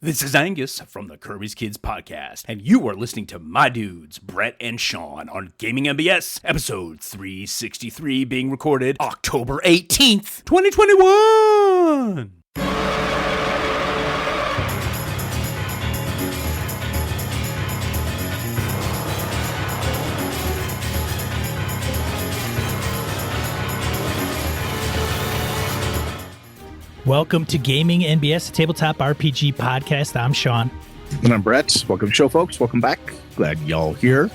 This is Angus from the Kirby's Kids podcast, and you are listening to my dudes, Brett and Sean, on Gaming MBS, episode 363, being recorded October 18th, 2021! Welcome to Gaming NBS, a tabletop RPG podcast. I'm Sean. And I'm Brett. Welcome to the show, folks. Welcome back. Glad y'all here.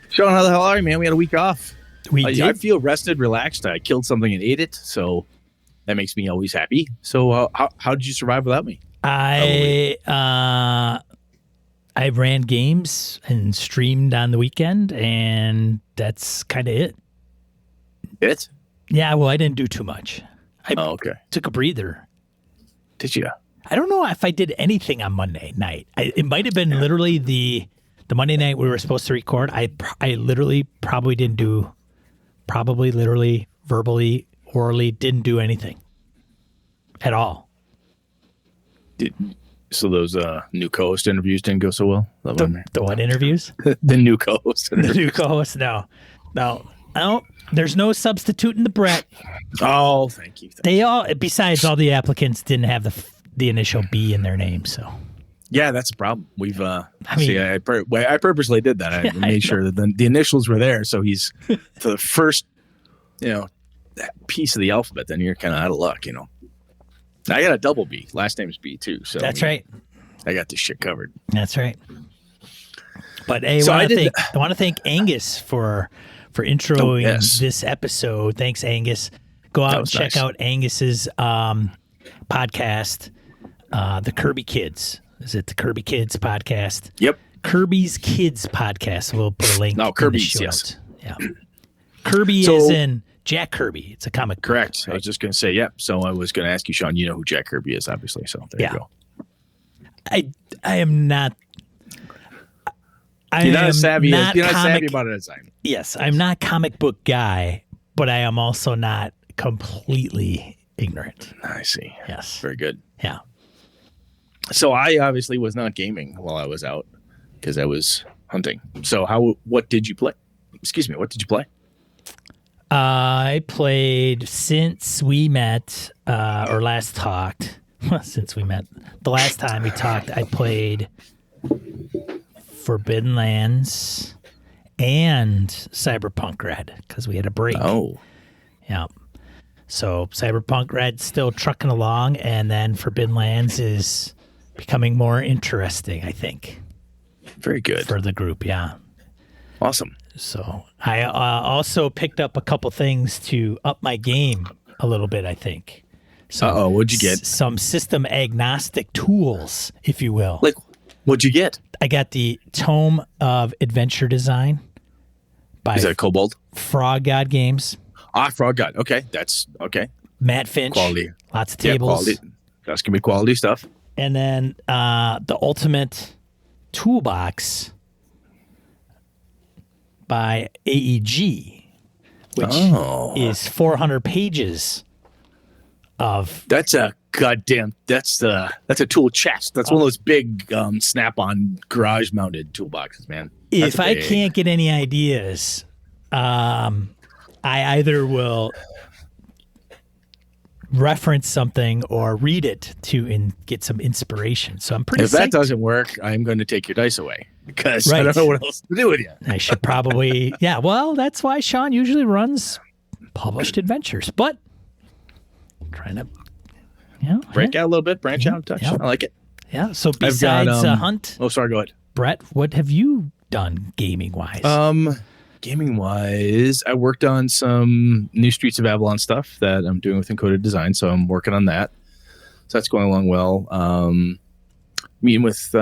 Sean, how the hell are you, man? We had a week off. I feel rested, relaxed. I killed something and ate it, so that makes me always happy. So how did you survive without me? I ran games and streamed on the weekend, and that's kind of it. It? Yeah, well, I didn't do too much. Okay. Took a breather. Did you? I don't know if I did anything on Monday night. It might have been literally the Monday night we were supposed to record. I literally probably didn't do, literally, verbally, orally, didn't do anything at all. So those new co-host interviews didn't go so well? The what interviews? The new co-host interviews. The new co-host? No. There's no substitute in the Brett. Oh, thank you. They all, besides all the applicants, didn't have the initial B in their name. So, yeah, that's a problem. We've, I purposely did that. I made sure that the initials were there. So he's for the first, that piece of the alphabet. Then you're kind of out of luck, I got a double B. Last name's B too. So that's right. I got this shit covered. That's right. But hey, I want to thank Angus for introing this episode. Thanks, Angus. Go out and check out Angus's podcast, The Kirby Kids. Is it the Kirby Kids podcast? Yep. Kirby's Kids podcast. We'll put a link. No, Kirby's, in the yes. Yeah. Kirby is in Jack Kirby. It's a comic book. Correct. Right? I was just going to say, yep. So I was going to ask you, Sean, you know who Jack Kirby is, obviously. So there you go. I am not. You're not savvy about it as I am. Yes, I'm not comic book guy, but I am also not completely ignorant. I see. Yes. Very good. Yeah. So I obviously was not gaming while I was out because I was hunting. So what did you play? Excuse me, what did you play? I played since we met or last talked. Since we met. The last time we talked, I played Forbidden Lands and Cyberpunk Red because we had a break. Oh. Yeah. So Cyberpunk Red's still trucking along, and then Forbidden Lands is becoming more interesting, I think. Very good. For the group, yeah. Awesome. So I also picked up a couple things to up my game a little bit, I think. So what'd you get? Some system agnostic tools, if you will. Like, what'd you get? I got the Tome of Adventure Design by Is that Kobold? Frog God Games. Frog God. Okay, that's okay. Matt Finch. Quality. Lots of tables. Yeah, quality. That's going to be quality stuff. And then the Ultimate Toolbox by AEG, which is 400 pages of... That's a tool chest. That's one of those big snap-on garage-mounted toolboxes, man. If I can't get any ideas, I either will reference something or read it and get some inspiration. So I'm pretty. If that doesn't work, I'm going to take your dice away because right. I don't know what else to do with you. I should probably, yeah. Well, that's why Sean usually runs published adventures, but I'm trying to, break out a little bit, branch out, touch. Yeah. I like it. Yeah. So besides Hunt, oh, sorry, go ahead, Brett. What have you done gaming wise? Gaming wise, I worked on some new Streets of Avalon stuff that I'm doing with Encoded Design, so I'm working on that. So that's going along well. Meeting with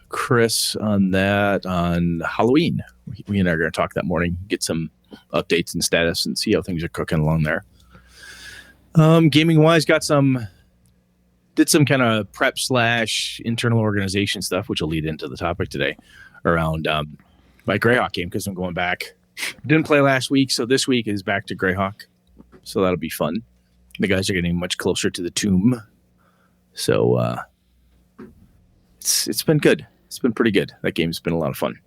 Chris on that on Halloween. We and I are going to talk that morning, get some updates and status, and see how things are cooking along there. Gaming wise, did some kind of prep / internal organization stuff, which will lead into the topic today around my Greyhawk game because I'm going back. Didn't play last week, so this week is back to Greyhawk. So that'll be fun. The guys are getting much closer to the tomb. So it's been good. It's been pretty good. That game's been a lot of fun.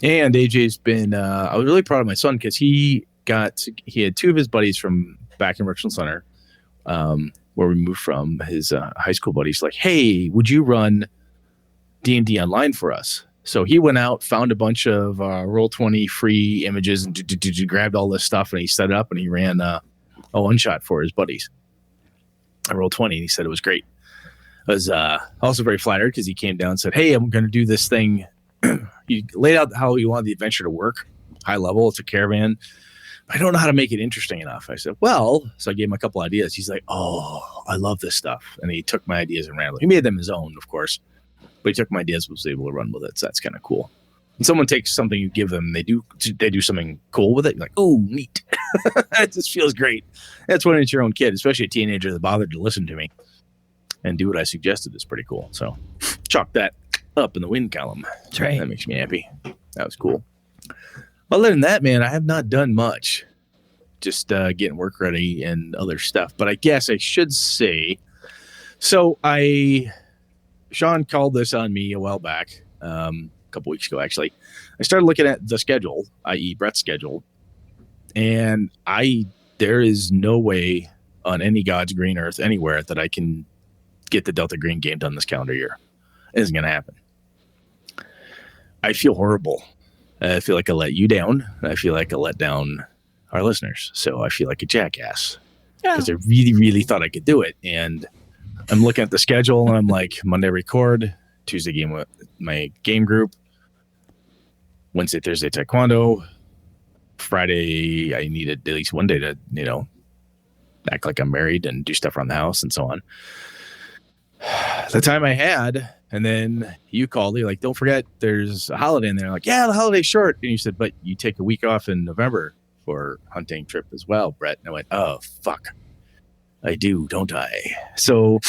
And AJ's been, I was really proud of my son because he had two of his buddies from back in Richland Center, where we moved from, his high school buddies, like, hey, would you run D&D online for us? So he went out, found a bunch of Roll20 free images and grabbed all this stuff, and he set it up and he ran a one-shot for his buddies at Roll20, and he said it was great. I was also very flattered because he came down and said, hey, I'm going to do this thing. He laid out how he wanted the adventure to work, high level. It's a caravan. I don't know how to make it interesting enough. I said, well, so I gave him a couple ideas. He's like, oh, I love this stuff. And he took my ideas and ran with it. He made them his own, of course, but he took my ideas and was able to run with it. So that's kind of cool. When someone takes something you give them, they do something cool with it. You're like, oh, neat. It just feels great. That's when it's your own kid, especially a teenager that bothered to listen to me and do what I suggested is pretty cool. So chalk that up in the win column. That's right. That makes me happy. That was cool. Other than that, man, I have not done much. Just getting work ready and other stuff. But I guess I should say, so Sean called this on me a while back, a couple weeks ago, actually. I started looking at the schedule, i.e. Brett's schedule, and there is no way on any God's green earth anywhere that I can get the Delta Green game done this calendar year. It isn't going to happen. I feel horrible. I feel like I let you down. I feel like I let down our listeners. So I feel like a jackass because I really, really thought I could do it. And I'm looking at the schedule and I'm like, Monday record, Tuesday game with my game group, Wednesday, Thursday taekwondo, Friday I needed at least one day to, act like I'm married and do stuff around the house and so on. The time I had, and then you called me like, don't forget there's a holiday in there. I'm like, yeah, the holiday's short. And you said, but you take a week off in November for hunting trip as well, Brett. And I went, oh, fuck. I do, don't I? So,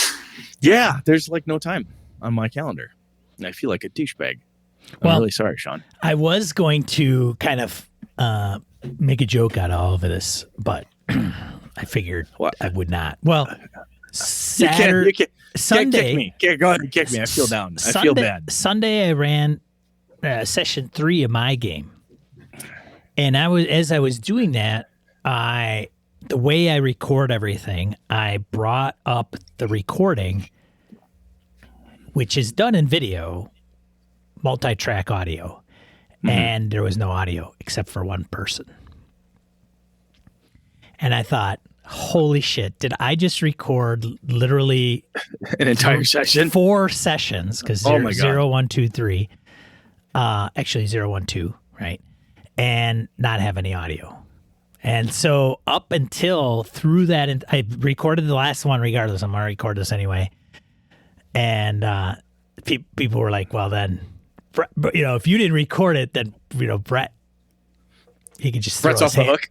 yeah, there's like no time on my calendar. And I feel like a douchebag. I'm really sorry, Sean. I was going to kind of make a joke out of all of this, but I figured I would not. Well, Saturday, you can't Sunday. Kick me. Go ahead and kick me. I feel down. I feel bad. Sunday, I ran session 3 of my game. And as I was doing that, the way I record everything, I brought up the recording, which is done in video, multi-track audio, and there was no audio except for one person. And I thought, holy shit, did I just record literally an entire session? 4 sessions, because 0, 1, 2, 3. Actually 0, 1, 2, right? And not have any audio. And so up until through that, I recorded the last one regardless. I'm going to record this anyway. And people were like, well, then, if you didn't record it, then, Brett, he could just Brett's off the hook.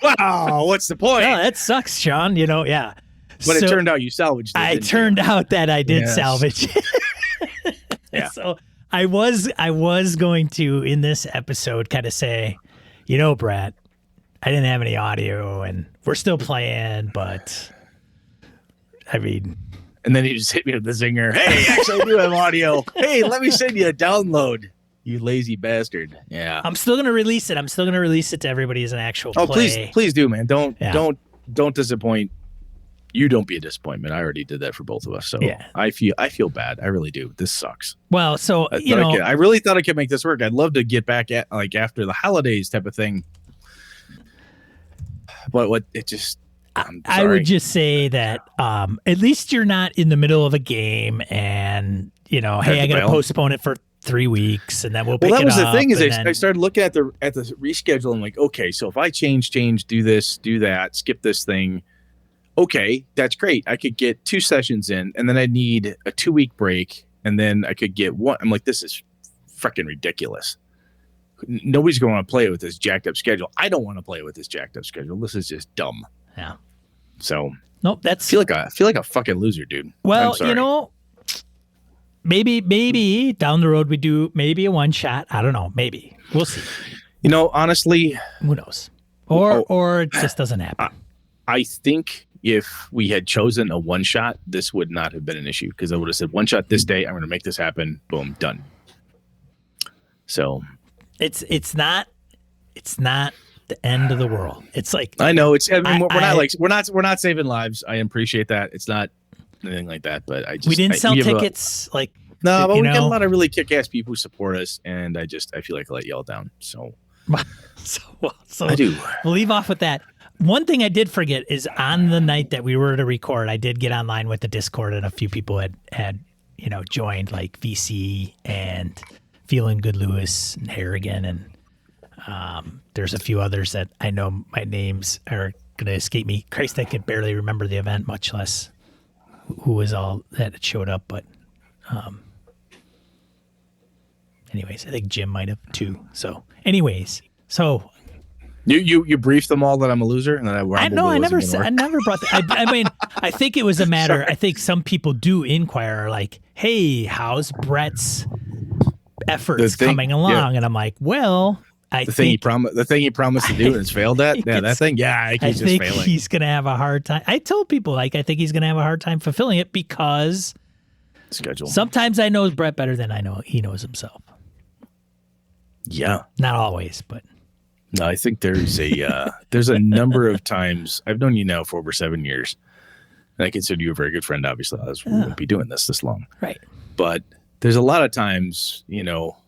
Wow, what's the point? No, that sucks, Sean. Yeah. But it turned out you salvaged it. It turned out that I did salvage it. Yeah. So I was going to, in this episode, kind of say, Brett, I didn't have any audio and we're still playing, but I mean. And then he just hit me with the zinger. Hey, actually I do have audio. Hey, let me send you a download. You lazy bastard. Yeah. I'm still going to release it. I'm still going to release it to everybody as an actual play. Please do, man. Don't disappoint. You don't be a disappointment. I already did that for both of us. So yeah. I feel bad. I really do. This sucks. Well, so, I really thought I could make this work. I'd love to get back at after the holidays type of thing. But I would just say that at least you're not in the middle of a game and, hey, I got to postpone it for 3 weeks and then we'll pick it up. Well, that was the thing is I started looking at the reschedule and like, okay, so if I change, do this, do that, skip this thing. Okay, that's great. I could get 2 sessions in and then I'd need a 2-week break and then I could get 1. I'm like, this is freaking ridiculous. Nobody's going to want to play with this jacked up schedule. I don't want to play with this jacked up schedule. This is just dumb. Yeah. So nope. I feel like a fucking loser, dude. Well, maybe down the road we do maybe a one shot. I don't know. Maybe we'll see. Honestly, who knows? Or it just doesn't happen. I think if we had chosen a one shot, this would not have been an issue because I would have said one shot this day. I'm going to make this happen. Boom, done. So it's not the end of the world. It's like I know it's. I mean, we're not saving lives. I appreciate that. It's not anything like that. But we didn't sell tickets. But we got a lot of really kick-ass people who support us, and I feel like I let y'all down. So I do. We'll leave off with that. One thing I did forget is on the night that we were to record, I did get online with the Discord, and a few people had joined, like VC and Feeling Good Lewis and Harrigan, and there's a few others that I know my names are going to escape me. Christ, I could barely remember the event, much less who was all that showed up. But anyways, I think Jim might have too. So anyways, You briefed them all that I'm a loser and that I never brought that. I mean, I think it was a matter. Sorry. I think some people do inquire, like, "Hey, how's Brett's efforts coming along?" And I'm like, "Well, the thing he promised to do and has failed at. Yeah, that thing. Yeah, I think failing. He's gonna have a hard time." I told people, I think he's gonna have a hard time fulfilling it because schedule. Sometimes I know Brett better than he knows himself. Yeah, not always, but. No, I think there's a number of times I've known you now for over 7 years, and I consider you a very good friend. Obviously, we wouldn't be doing this long, right? But there's a lot of times,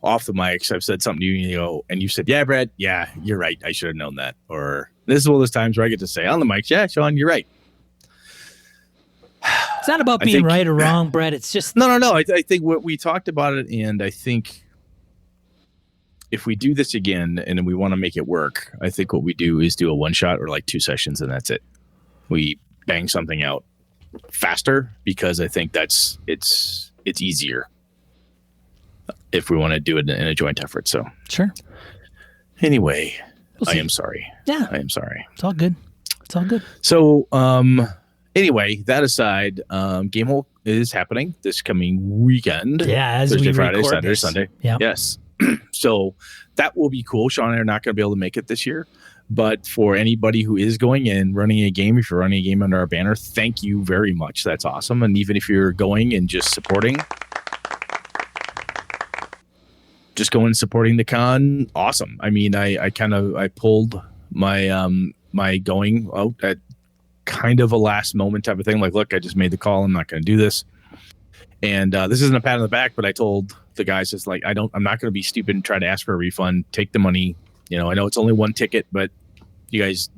off the mics, I've said something to you, and you said, "Yeah, Brad, yeah, you're right. I should have known that." Or this is one of those times where I get to say on the mics, "Yeah, Sean, you're right." It's not about being right or wrong, Brad. It's just no. I think what we talked about it, and I think. If we do this again and we want to make it work, I think what we do is do a one shot or like 2 sessions and that's it. We bang something out faster because I think it's easier if we want to do it in a joint effort. So sure. Anyway, I am sorry. Yeah, I am sorry. It's all good. So, anyway, that aside, Gamehole is happening this coming weekend. Yeah, as Thursday, we Friday, record Saturday, this. Sunday. Yeah. Yes. So that will be cool. Sean and I are not going to be able to make it this year, but for anybody who is going and running a game, if you're running a game under our banner, thank you very much. That's awesome. And even if you're going and just supporting the con, awesome. I mean, I pulled my going out at kind of a last moment type of thing. Like, look, I just made the call. I'm not going to do this. And this isn't a pat on the back, but I told the guys, it's like, I'm not going to be stupid and try to ask for a refund. Take the money. I know it's only one ticket, but you guys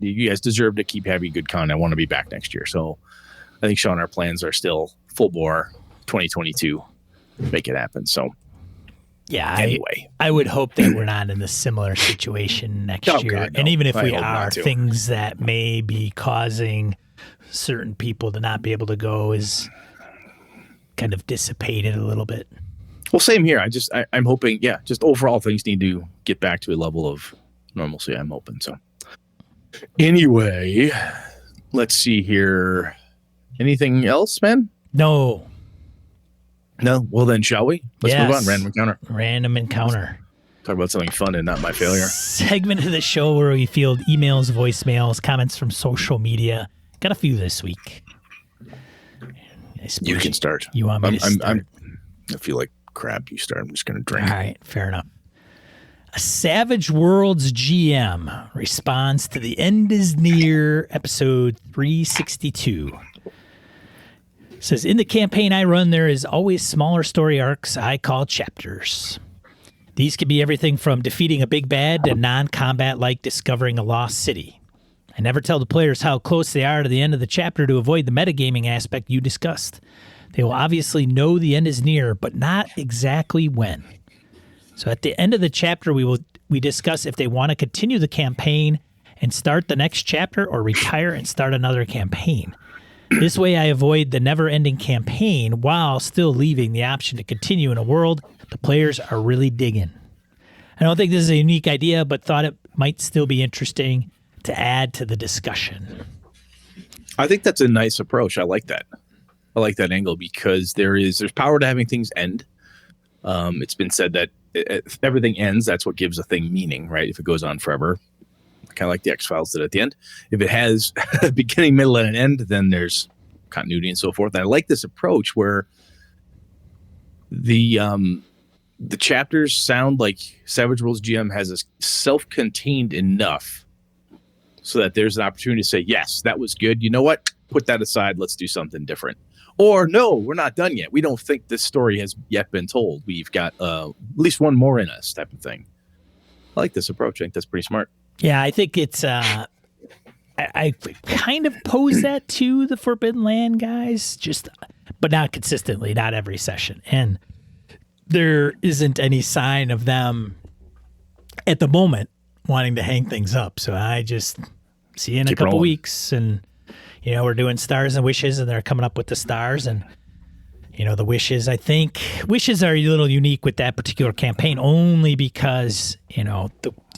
deserve to keep having good con. I want to be back next year. So I think, Sean, our plans are still full bore 2022. Make it happen. So yeah, anyway, I would hope that we're not in a similar situation next year. God, no. And even if we are, things that may be causing certain people to not be able to go is kind of dissipated a little bit. Well, same here. I'm hoping, just overall things need to get back to a level of normalcy. I'm hoping. So anyway, let's see here. Anything else, man? No. Well, then shall we? Let's move on. Random encounter. Talk about something fun and not my failure. Segment of the show where we field emails, voicemails, comments from social media. Got a few this week. You can start. You want me to start? I feel like crap. You start. I'm just going to drink. All right. Fair enough. A Savage Worlds GM responds to The End is Near, episode 362. It says, in the campaign I run, there is always smaller story arcs I call chapters. These can be everything from defeating a big bad to non-combat like discovering a lost city. I never tell the players how close they are to the end of the chapter to avoid the metagaming aspect you discussed. They will obviously know the end is near, but not exactly when. So at the end of the chapter, we discuss if they want to continue the campaign and start the next chapter or retire and start another campaign. This way I avoid the never-ending campaign while still leaving the option to continue in a world the players are really digging. I don't think this is a unique idea, but thought it might still be interesting to add to the discussion. I think that's a nice approach. I like that. I like that angle because there's power to having things end. It's been said that if everything ends, that's what gives a thing meaning, right? If it goes on forever, kind of like the X-Files did at the end. If it has a beginning, middle, and an end, then there's continuity and so forth. And I like this approach where the chapters sound like Savage Worlds GM has a self-contained enough so that there's an opportunity to say, yes, that was good. You know what? Put that aside. Let's do something different. Or no, we're not done yet. We don't think this story has yet been told. We've got at least one more in us, type of thing. I like this approach. I think that's pretty smart. Yeah, I think it's I kind of pose that to the Forbidden Land guys, but not consistently, not every session. And there isn't any sign of them at the moment wanting to hang things up. So I just see you in a couple weeks, and we're doing Stars and Wishes, and they're coming up with the stars, and the wishes. I think wishes are a little unique with that particular campaign, only because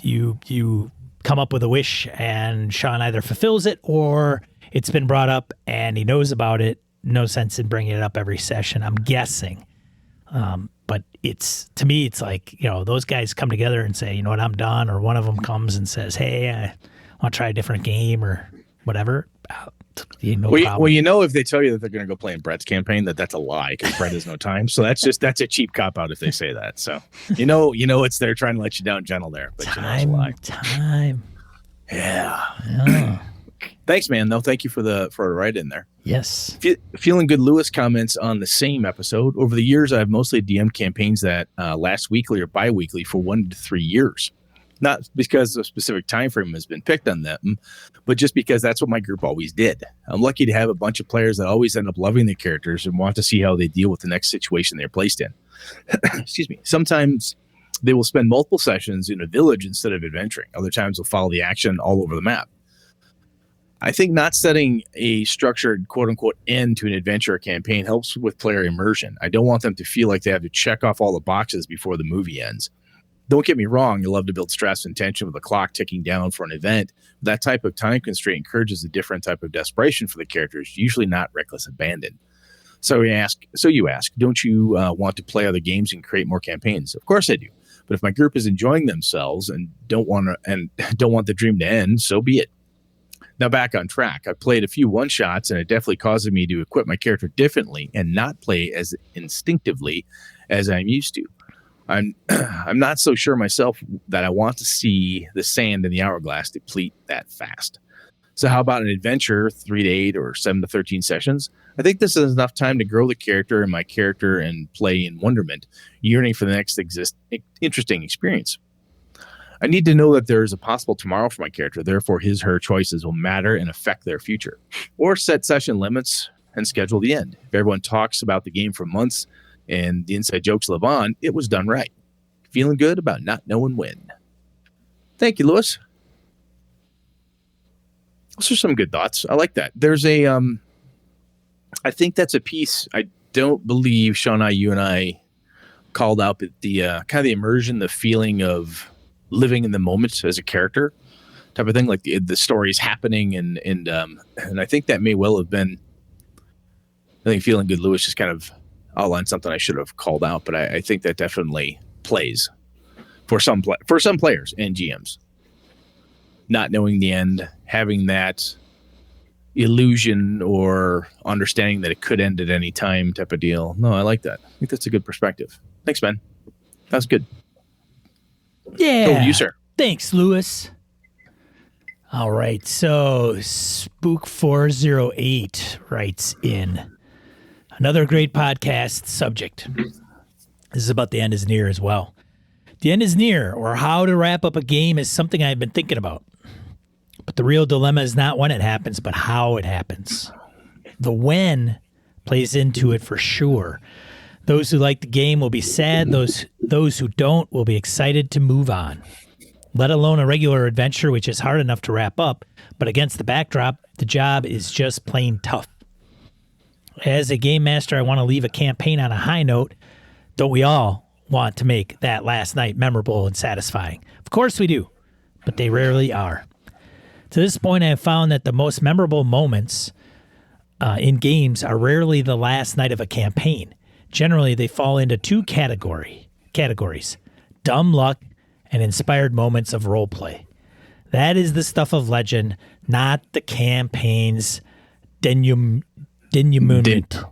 you come up with a wish, and Sean either fulfills it or it's been brought up and he knows about it. No sense in bringing it up every session, I'm guessing. But to me, it's like, those guys come together and say, you know what, I'm done. Or one of them comes and says, hey, I want to try a different game or whatever. If they tell you that they're going to go play in Brett's campaign, that's a lie, because Brett has no time. So that's a cheap cop out if they say that. So it's they're trying to let you down gentle there, but it's a lie. Time. Yeah. Thanks, man. No, thank you for the write in there. Yes. Feeling Good Lewis comments on the same episode. Over the years, I've mostly DM'd campaigns that last weekly or bi-weekly for 1 to 3 years. Not because a specific time frame has been picked on them, but just because that's what my group always did. I'm lucky to have a bunch of players that always end up loving the characters and want to see how they deal with the next situation they're placed in. Excuse me. Sometimes they will spend multiple sessions in a village instead of adventuring. Other times they'll follow the action all over the map. I think not setting a structured quote-unquote end to an adventure or campaign helps with player immersion. I don't want them to feel like they have to check off all the boxes before the movie ends. Don't get me wrong, you love to build stress and tension with the clock ticking down for an event. That type of time constraint encourages a different type of desperation for the characters, usually not reckless abandon. So you ask, don't you want to play other games and create more campaigns? Of course I do. But if my group is enjoying themselves and don't want the dream to end, so be it. Now back on track. I played a few one-shots, and it definitely caused me to equip my character differently and not play as instinctively as I'm used to. I'm not so sure myself that I want to see the sand in the hourglass deplete that fast. So how about an adventure, 3 to 8 or 7 to 13 sessions? I think this is enough time to grow the character and my character and play in wonderment, yearning for the next interesting experience. I need to know that there is a possible tomorrow for my character, therefore her choices will matter and affect their future. Or set session limits and schedule the end. If everyone talks about the game for months and the inside jokes live on, it was done right. Feeling good about not knowing when. Thank you, Lewis. Those are some good thoughts. I like that. There's I think that's a piece I don't believe Sean, you and I called out, but the kind of the immersion, the feeling of living in the moment as a character type of thing, like the story's happening. And I think that may well have been, I think Feeling Good Lewis just kind of outlined something I should have called out, but I think that definitely plays for some players and GMs. Not knowing the end, having that illusion or understanding that it could end at any time type of deal. No, I like that. I think that's a good perspective. Thanks, Ben. That's good. Yeah. Over to you, sir. Thanks, Lewis. All right. So Spook408 writes in. Another great podcast subject. This is about The End is Near as well. The end is near, or how to wrap up a game, is something I've been thinking about. But the real dilemma is not when it happens, but how it happens. The when plays into it for sure. Those who like the game will be sad. Those who don't will be excited to move on. Let alone a regular adventure, which is hard enough to wrap up. But against the backdrop, the job is just plain tough. As a game master, I want to leave a campaign on a high note. Don't we all want to make that last night memorable and satisfying? Of course we do, but they rarely are. To this point, I have found that the most memorable moments in games are rarely the last night of a campaign. Generally, they fall into two categories: dumb luck and inspired moments of roleplay. That is the stuff of legend, not the campaign's denouement. Denouement.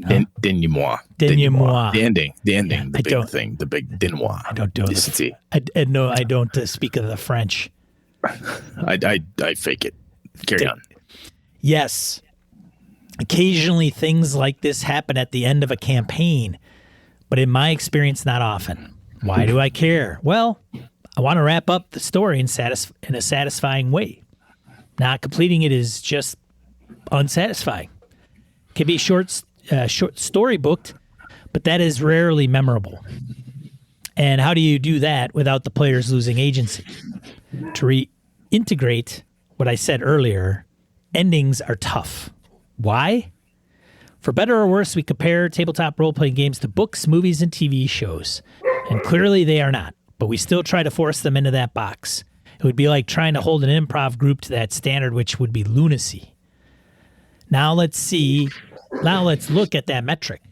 Denouement. The ending, the big thing, the big denouement. I don't do it. I don't speak of the French. I fake it. Carry on. Yes. Occasionally things like this happen at the end of a campaign, but in my experience, not often. Why do I care? Well, I want to wrap up the story in a satisfying way. Not completing it is just unsatisfying. It can be short story booked, but that is rarely memorable. And how do you do that without the players losing agency? To reintegrate what I said earlier, endings are tough. Why? For better or worse, we compare tabletop role-playing games to books, movies, and TV shows. And clearly they are not. But we still try to force them into that box. It would be like trying to hold an improv group to that standard, which would be lunacy. Now let's look at that metric.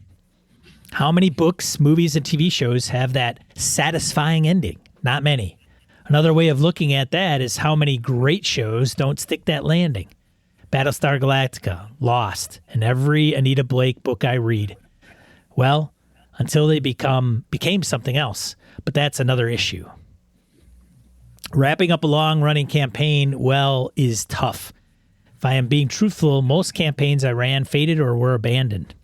How many books, movies, and TV shows have that satisfying ending? Not many. Another way of looking at that is how many great shows don't stick that landing. Battlestar Galactica, Lost, and every Anita Blake book I read. Well, until they became something else. But that's another issue. Wrapping up a long-running campaign well is tough. If I am being truthful, most campaigns I ran faded or were abandoned,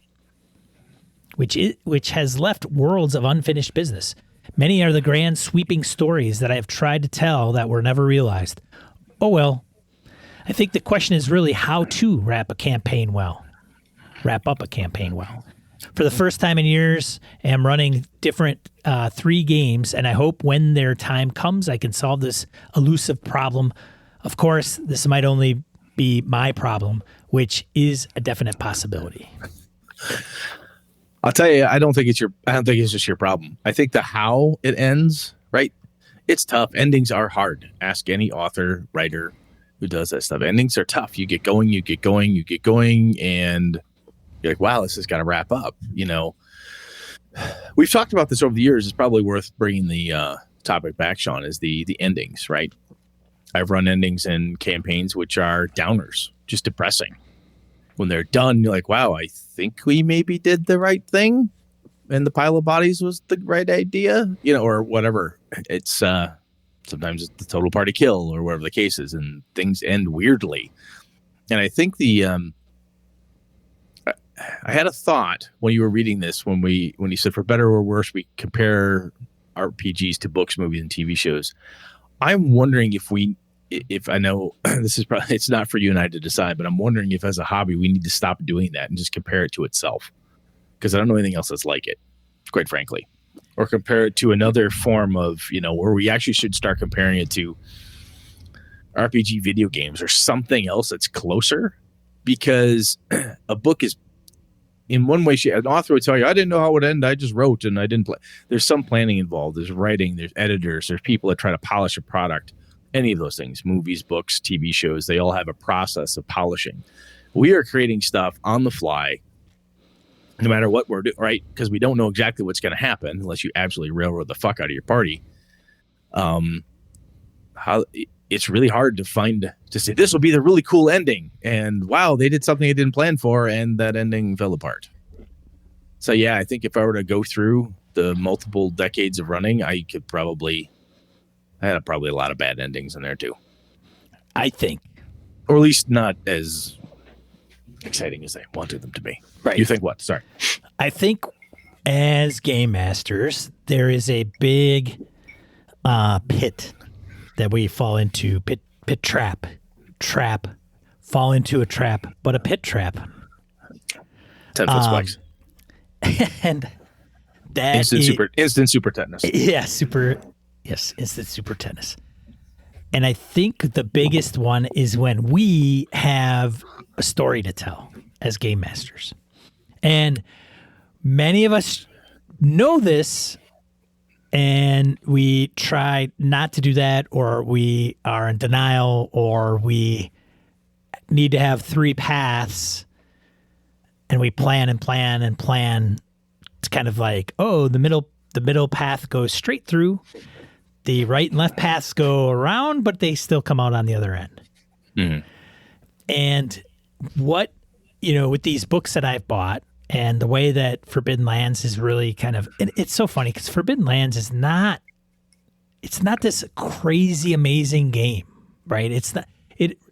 which has left worlds of unfinished business. Many are the grand sweeping stories that I have tried to tell that were never realized. Oh well. I think the question is really how to wrap up a campaign well. For the first time in years, I am running different 3 games, and I hope when their time comes, I can solve this elusive problem. Of course, this might only be my problem, which is a definite possibility. I'll tell you, I don't think it's just your problem. I think the how it ends, right? It's tough. Endings are hard. Ask any author, writer who does that stuff. Endings are tough. You get going, and you're like, wow, this has got to wrap up. You know, we've talked about this over the years. It's probably worth bringing the topic back, Sean, is the endings, right? I've run endings in campaigns which are downers, just depressing. When they're done, you're like, wow, I think we maybe did the right thing, and the pile of bodies was the right idea, you know, or whatever. It's sometimes it's the total party kill or whatever the case is, and things end weirdly. And I think I had a thought when you were reading this, when you said for better or worse, we compare RPGs to books, movies, and TV shows. I'm wondering if I know this is probably, it's not for you and I to decide, but I'm wondering if as a hobby, we need to stop doing that and just compare it to itself. Because I don't know anything else that's like it, quite frankly. Or compare it to another form of, you know, where we actually should start comparing it to RPG video games or something else that's closer. Because a book is, in one way, an author would tell you, I didn't know how it would end. I just wrote and I didn't play. There's some planning involved. There's writing. There's editors. There's people that try to polish a product. Any of those things, movies, books, TV shows, they all have a process of polishing. We are creating stuff on the fly, no matter what we're doing, right? Because we don't know exactly what's going to happen unless you absolutely railroad the fuck out of your party. It's really hard to say this will be the really cool ending, and wow, they did something I didn't plan for, and that ending fell apart. So yeah, I think if I were to go through the multiple decades of running, I had probably a lot of bad endings in there too. I think, or at least not as exciting as I wanted them to be. Right? You think what? Sorry. I think as game masters, there is a big pit that we fall into. Pit trap, fall into a trap, but a pit trap. 10-foot spikes. And that instant super tetanus. Yeah, instant super tetanus. And I think the biggest one is when we have a story to tell as game masters. And many of us know this, and we try not to do that, or we are in denial, or we need to have 3 paths, and we plan. It's kind of like, oh, the middle path goes straight through. the right and left paths go around, but they still come out on the other end. Mm-hmm. And what, with these books that I've bought and the way that Forbidden Lands is really kind of, and it's so funny because Forbidden Lands is not, it's not this crazy, amazing game, right? It's not,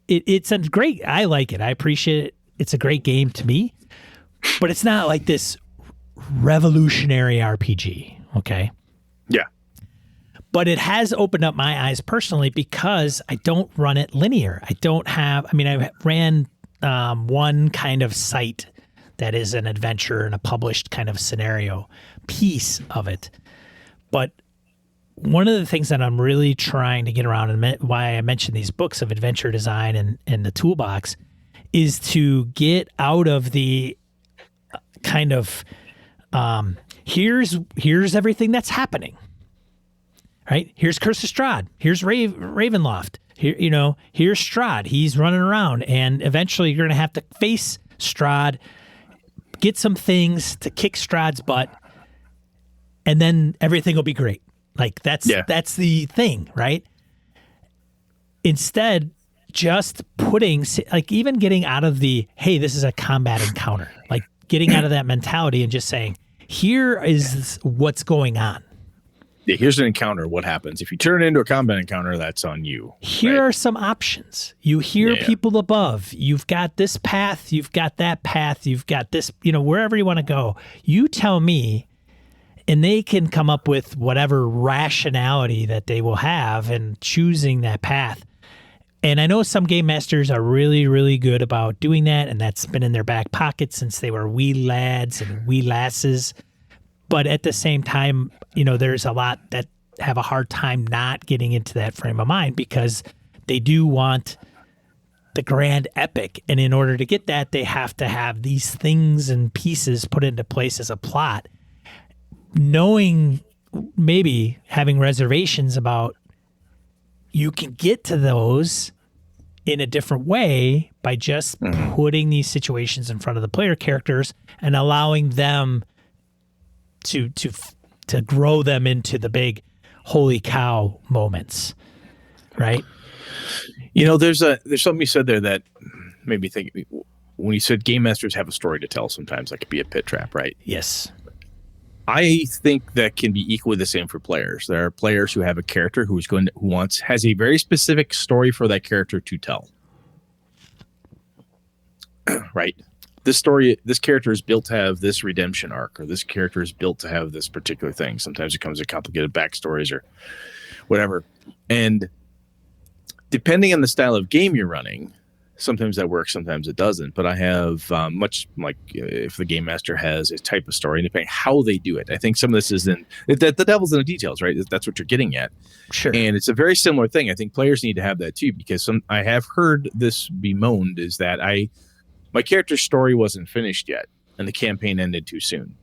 it's a great, I like it. I appreciate it. It's a great game to me, but it's not like this revolutionary RPG. Okay. Yeah. But it has opened up my eyes personally because I don't run it linear. I ran one kind of site that is an adventure and a published kind of scenario piece of it. But one of the things that I'm really trying to get around, and why I mentioned these books of adventure design and the toolbox, is to get out of the kind of here's everything that's happening. Right? Here's Curse of Strahd. Here's Ravenloft. Here, here's Strahd. He's running around, and eventually you're going to have to face Strahd, get some things to kick Strahd's butt, and then everything will be great. Like that's the thing, right? Instead, just putting, like, even getting out of the, hey, this is a combat encounter, like getting out of that mentality and just saying, here is what's going on. Yeah, here's an encounter. What happens if you turn it into a combat encounter? That's on you. Here are some options. You hear people above. You've got this path. You've got that path. You've got this, wherever you want to go. You tell me, and they can come up with whatever rationality that they will have in choosing that path. And I know some game masters are really, really good about doing that, and that's been in their back pocket since they were wee lads and wee lasses. But at the same time, there's a lot that have a hard time not getting into that frame of mind because they do want the grand epic. And in order to get that, they have to have these things and pieces put into place as a plot. Knowing, maybe having reservations about, you can get to those in a different way by just putting these situations in front of the player characters and allowing them to grow them into the big holy cow moments, right? There's something you said there that made me think. When you said game masters have a story to tell, sometimes that could be a pit trap, right? Yes. I think that can be equally the same for players. There are players who have a character who has a very specific story for that character to tell. Right? This character is built to have this redemption arc, or this character is built to have this particular thing. Sometimes it comes with complicated backstories or whatever. And depending on the style of game you're running, sometimes that works, sometimes it doesn't. But I have much like if the game master has a type of story, and depending how they do it, I think some of this is the devil's in the details, right? That's what you're getting at. Sure. And it's a very similar thing. I think players need to have that too, because I have heard this bemoaned is that my character's story wasn't finished yet, and the campaign ended too soon.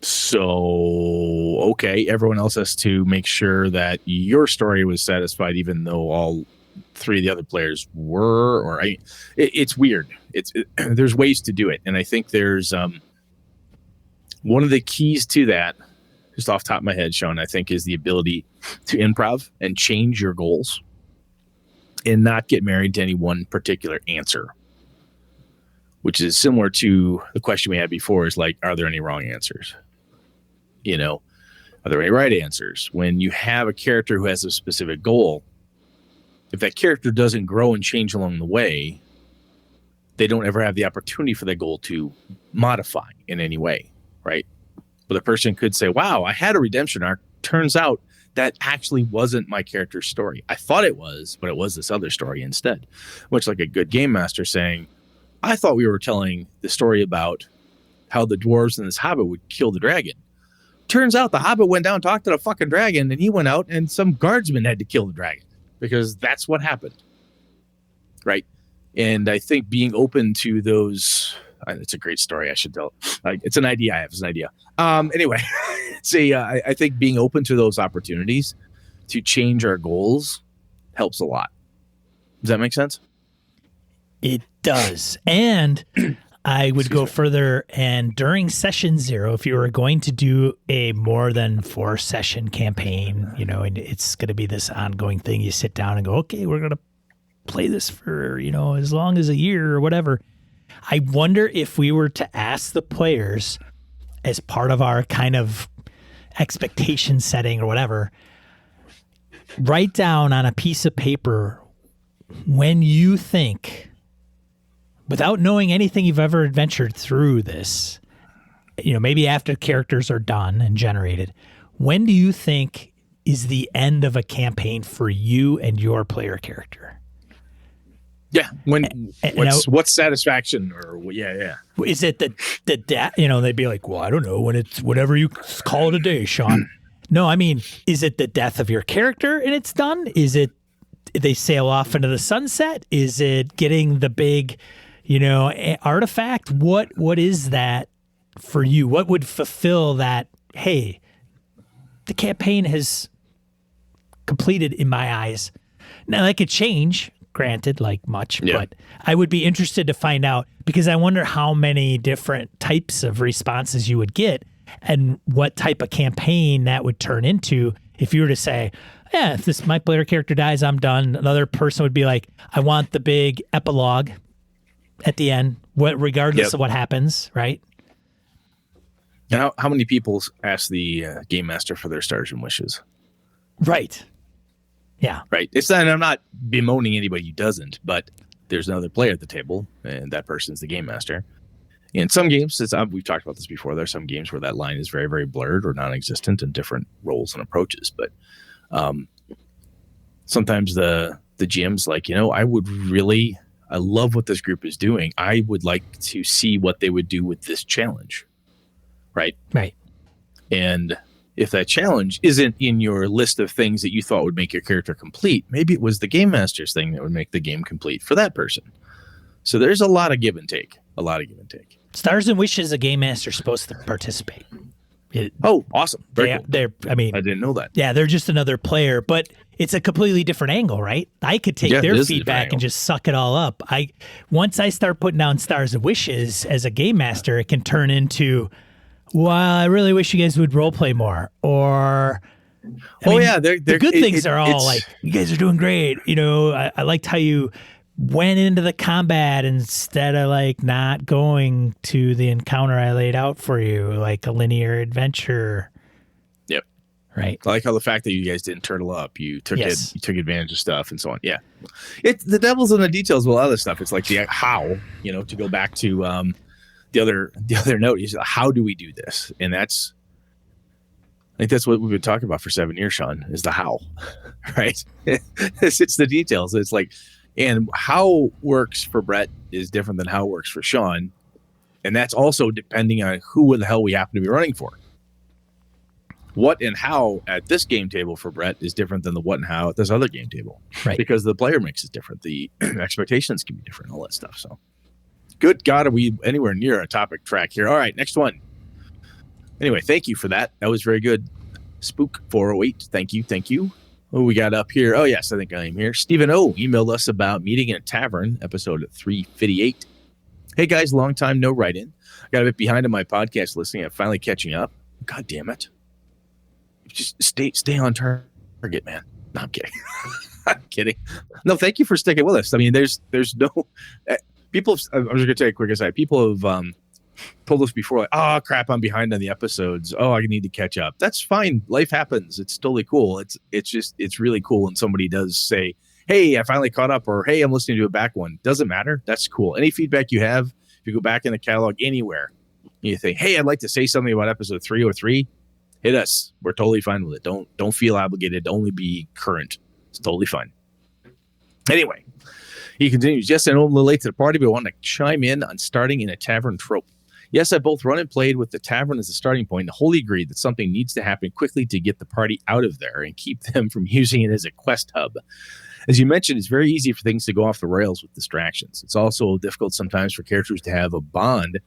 So, okay, everyone else has to make sure that your story was satisfied, even though all three of the other players were. It's weird. There's ways to do it, and I think there's one of the keys to that, just off the top of my head, Sean, I think is the ability to improv and change your goals and not get married to any one particular answer, which is similar to the question we had before is like, are there any wrong answers? Are there any right answers? When you have a character who has a specific goal, if that character doesn't grow and change along the way, they don't ever have the opportunity for that goal to modify in any way, right? But a person could say, wow, I had a redemption arc. Turns out that actually wasn't my character's story. I thought it was, but it was this other story instead. Much like a good game master saying, I thought we were telling the story about how the dwarves and this hobbit would kill the dragon. Turns out the hobbit went down and talked to the fucking dragon, and he went out and some guardsmen had to kill the dragon because that's what happened. Right? And I think being open to those, it's a great story. I should tell. It's an idea I have. It's an idea. Anyway, I think being open to those opportunities to change our goals helps a lot. Does that make sense? It does. And I would go further, and during session 0, if you were going to do a more than 4 session campaign, and it's going to be this ongoing thing, you sit down and go, okay, we're going to play this for, as long as a year or whatever. I wonder if we were to ask the players as part of our kind of expectation setting or whatever, write down on a piece of paper when you think, without knowing anything you've ever adventured through this, maybe after characters are done and generated, when do you think is the end of a campaign for you and your player character? Yeah. What's satisfaction or yeah. Is it the death? They'd be like, well, I don't know, when it's whatever you call it a day, Sean. No, I mean, is it the death of your character and it's done? Is it they sail off into the sunset? Is it getting the big, artifact? What is that for you? What would fulfill that? Hey, the campaign has completed in my eyes. Now that could change, granted, like much, but I would be interested to find out, because I wonder how many different types of responses you would get and what type of campaign that would turn into if you were to say, if my player character dies, I'm done. Another person would be like, I want the big epilogue at the end, regardless of what happens, right? And how many people ask the game master for their stars and wishes? Right. Yeah. Right. It's not, I'm not bemoaning anybody who doesn't, but there's another player at the table, and that person's the game master. In some games, we've talked about this before, there's some games where that line is very, very blurred or non-existent in different roles and approaches. But sometimes the GM's like, I love what this group is doing. I would like to see what they would do with this challenge. Right. And if that challenge isn't in your list of things that you thought would make your character complete, maybe it was the game master's thing that would make the game complete for that person. So there's a lot of give and take. Stars and Wishes, a game master is supposed to participate. Awesome. Very cool. I didn't know that. Yeah, they're just another player, but it's a completely different angle, right? I could take their feedback and just suck it all up. Once I start putting down Stars and Wishes as a game master, it can turn into, well, I really wish you guys would role play more. Or the good things are all like, you guys are doing great. I liked how you went into the combat instead of like not going to the encounter I laid out for you, like a linear adventure. Yep. Right. I like how the fact that you guys didn't turtle up, you took advantage of stuff and so on. Yeah. The devil's in the details with a lot of this stuff. It's like the how, to go back to the other note is, how do we do this? And I think that's what we've been talking about for 7 years, Sean, is the how, right? It's the details. It's like, and how works for Brett is different than how it works for Sean. And that's also depending on who the hell we happen to be running for. What and how at this game table for Brett is different than the what and how at this other game table. Right. Because the player mix is different. The expectations can be different, all that stuff. So good God, are we anywhere near a topic track here? All right, next one. Anyway, thank you for that. That was very good. Spook 408. Thank you. What we got up here? Oh, yes, I think I am here. Stephen O. emailed us about meeting in a tavern, episode 358. Hey, guys, long time no write-in. I got a bit behind on my podcast listening. I'm finally catching up. God damn it. Just stay on target, man. No, I'm kidding. I'm kidding. No, thank you for sticking with us. I mean, there's no... people, I'm just going to take a quick aside. People have told us before, like, oh, crap, I'm behind on the episodes. Oh, I need to catch up. That's fine. Life happens. It's totally cool. It's really cool when somebody does say, hey, I finally caught up, or hey, I'm listening to a back one. Doesn't matter. That's cool. Any feedback you have, if you go back in the catalog anywhere, you think, hey, I'd like to say something about episode 303, hit us. We're totally fine with it. Don't feel obligated to only be current. It's totally fine. Anyway, he continues, yes, I know I'm a little late to the party, but I want to chime in on starting in a tavern trope. Yes, I both run and played with the tavern as a starting point and wholly agree that something needs to happen quickly to get the party out of there and keep them from using it as a quest hub. As you mentioned, it's very easy for things to go off the rails with distractions. It's also difficult sometimes for characters to have a bond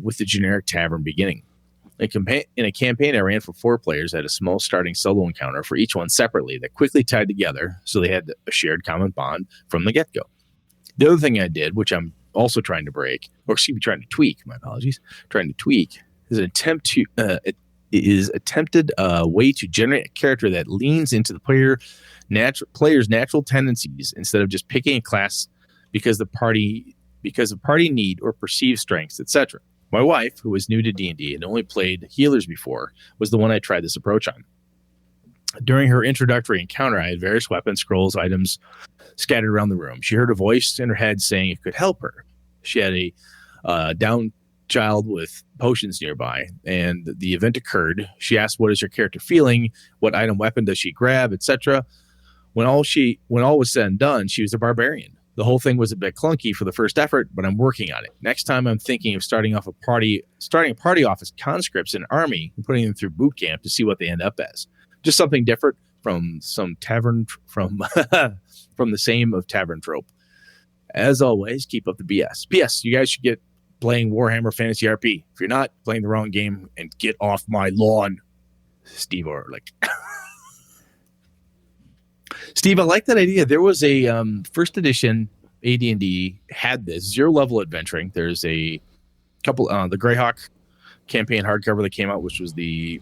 with the generic tavern beginning. In a campaign I ran for 4 players, I had a small starting solo encounter for each one separately that quickly tied together so they had a shared common bond from the get-go. The other thing I did, which I'm also trying to break, or excuse me, trying to tweak. My apologies. Trying to tweak is an attempt to attempted way to generate a character that leans into the player's natural tendencies instead of just picking a class because of party need or perceived strengths, etc. My wife, who was new to D&D and only played healers before, was the one I tried this approach on. During her introductory encounter, I had various weapons, scrolls, items scattered around the room. She heard a voice in her head saying it could help her. She had a down child with potions nearby, and the event occurred. She asked, "What is your character feeling? What item, weapon does she grab, etc." When all was said and done, she was a barbarian. The whole thing was a bit clunky for the first effort, but I'm working on it. Next time, I'm thinking of starting a party off as conscripts in an army and putting them through boot camp to see what they end up as. Just something different from some tavern from the same of tavern trope. As always, keep up the BS. P.S. You guys should get playing Warhammer Fantasy RP. If you're not, playing the wrong game and get off my lawn. Steve Orlick. Steve, I like that idea. There was a first edition AD&D had this zero level adventuring. There's a couple, the Greyhawk campaign hardcover that came out, which was the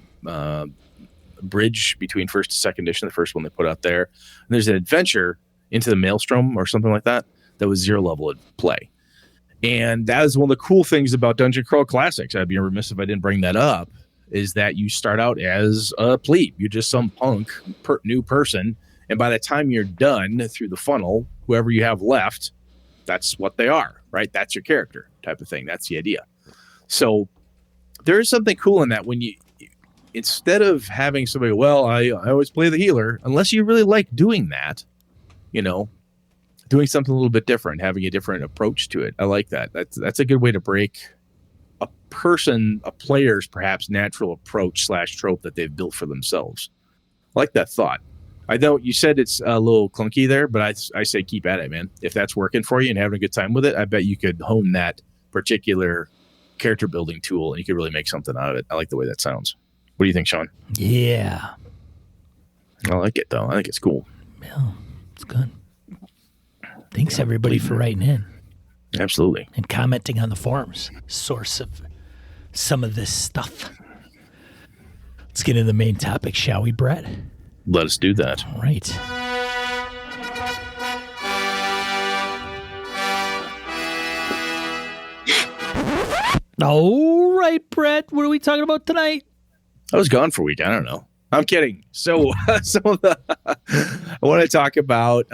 bridge between first and second edition, the first one they put out there. And there's an adventure into the Maelstrom or something like that was zero level play. And that is one of the cool things about Dungeon Crawl Classics. I'd be remiss if I didn't bring that up, is that you start out as a plebe. You're just some punk new person. And by the time you're done through the funnel, whoever you have left, that's what they are, right? That's your character type of thing. That's the idea. So there is something cool in that when you, instead of having somebody, well, I always play the healer, unless you really like doing that, doing something a little bit different, having a different approach to it. I like that. That's a good way to break a player's perhaps natural approach / trope that they've built for themselves. I like that thought. I know you said it's a little clunky there, but I say keep at it, man. If that's working for you and having a good time with it, I bet you could hone that particular character building tool and you could really make something out of it. I like the way that sounds. What do you think, Sean? Yeah. I like it, though. I think it's cool. Yeah, it's good. Thanks, everybody, for writing in. Absolutely. And commenting on the forums. Source of some of this stuff. Let's get into the main topic, shall we, Brett? Let us do that. All right. All right, Brett. What are we talking about tonight? I was gone for a week. I don't know. I'm kidding. So I want to talk about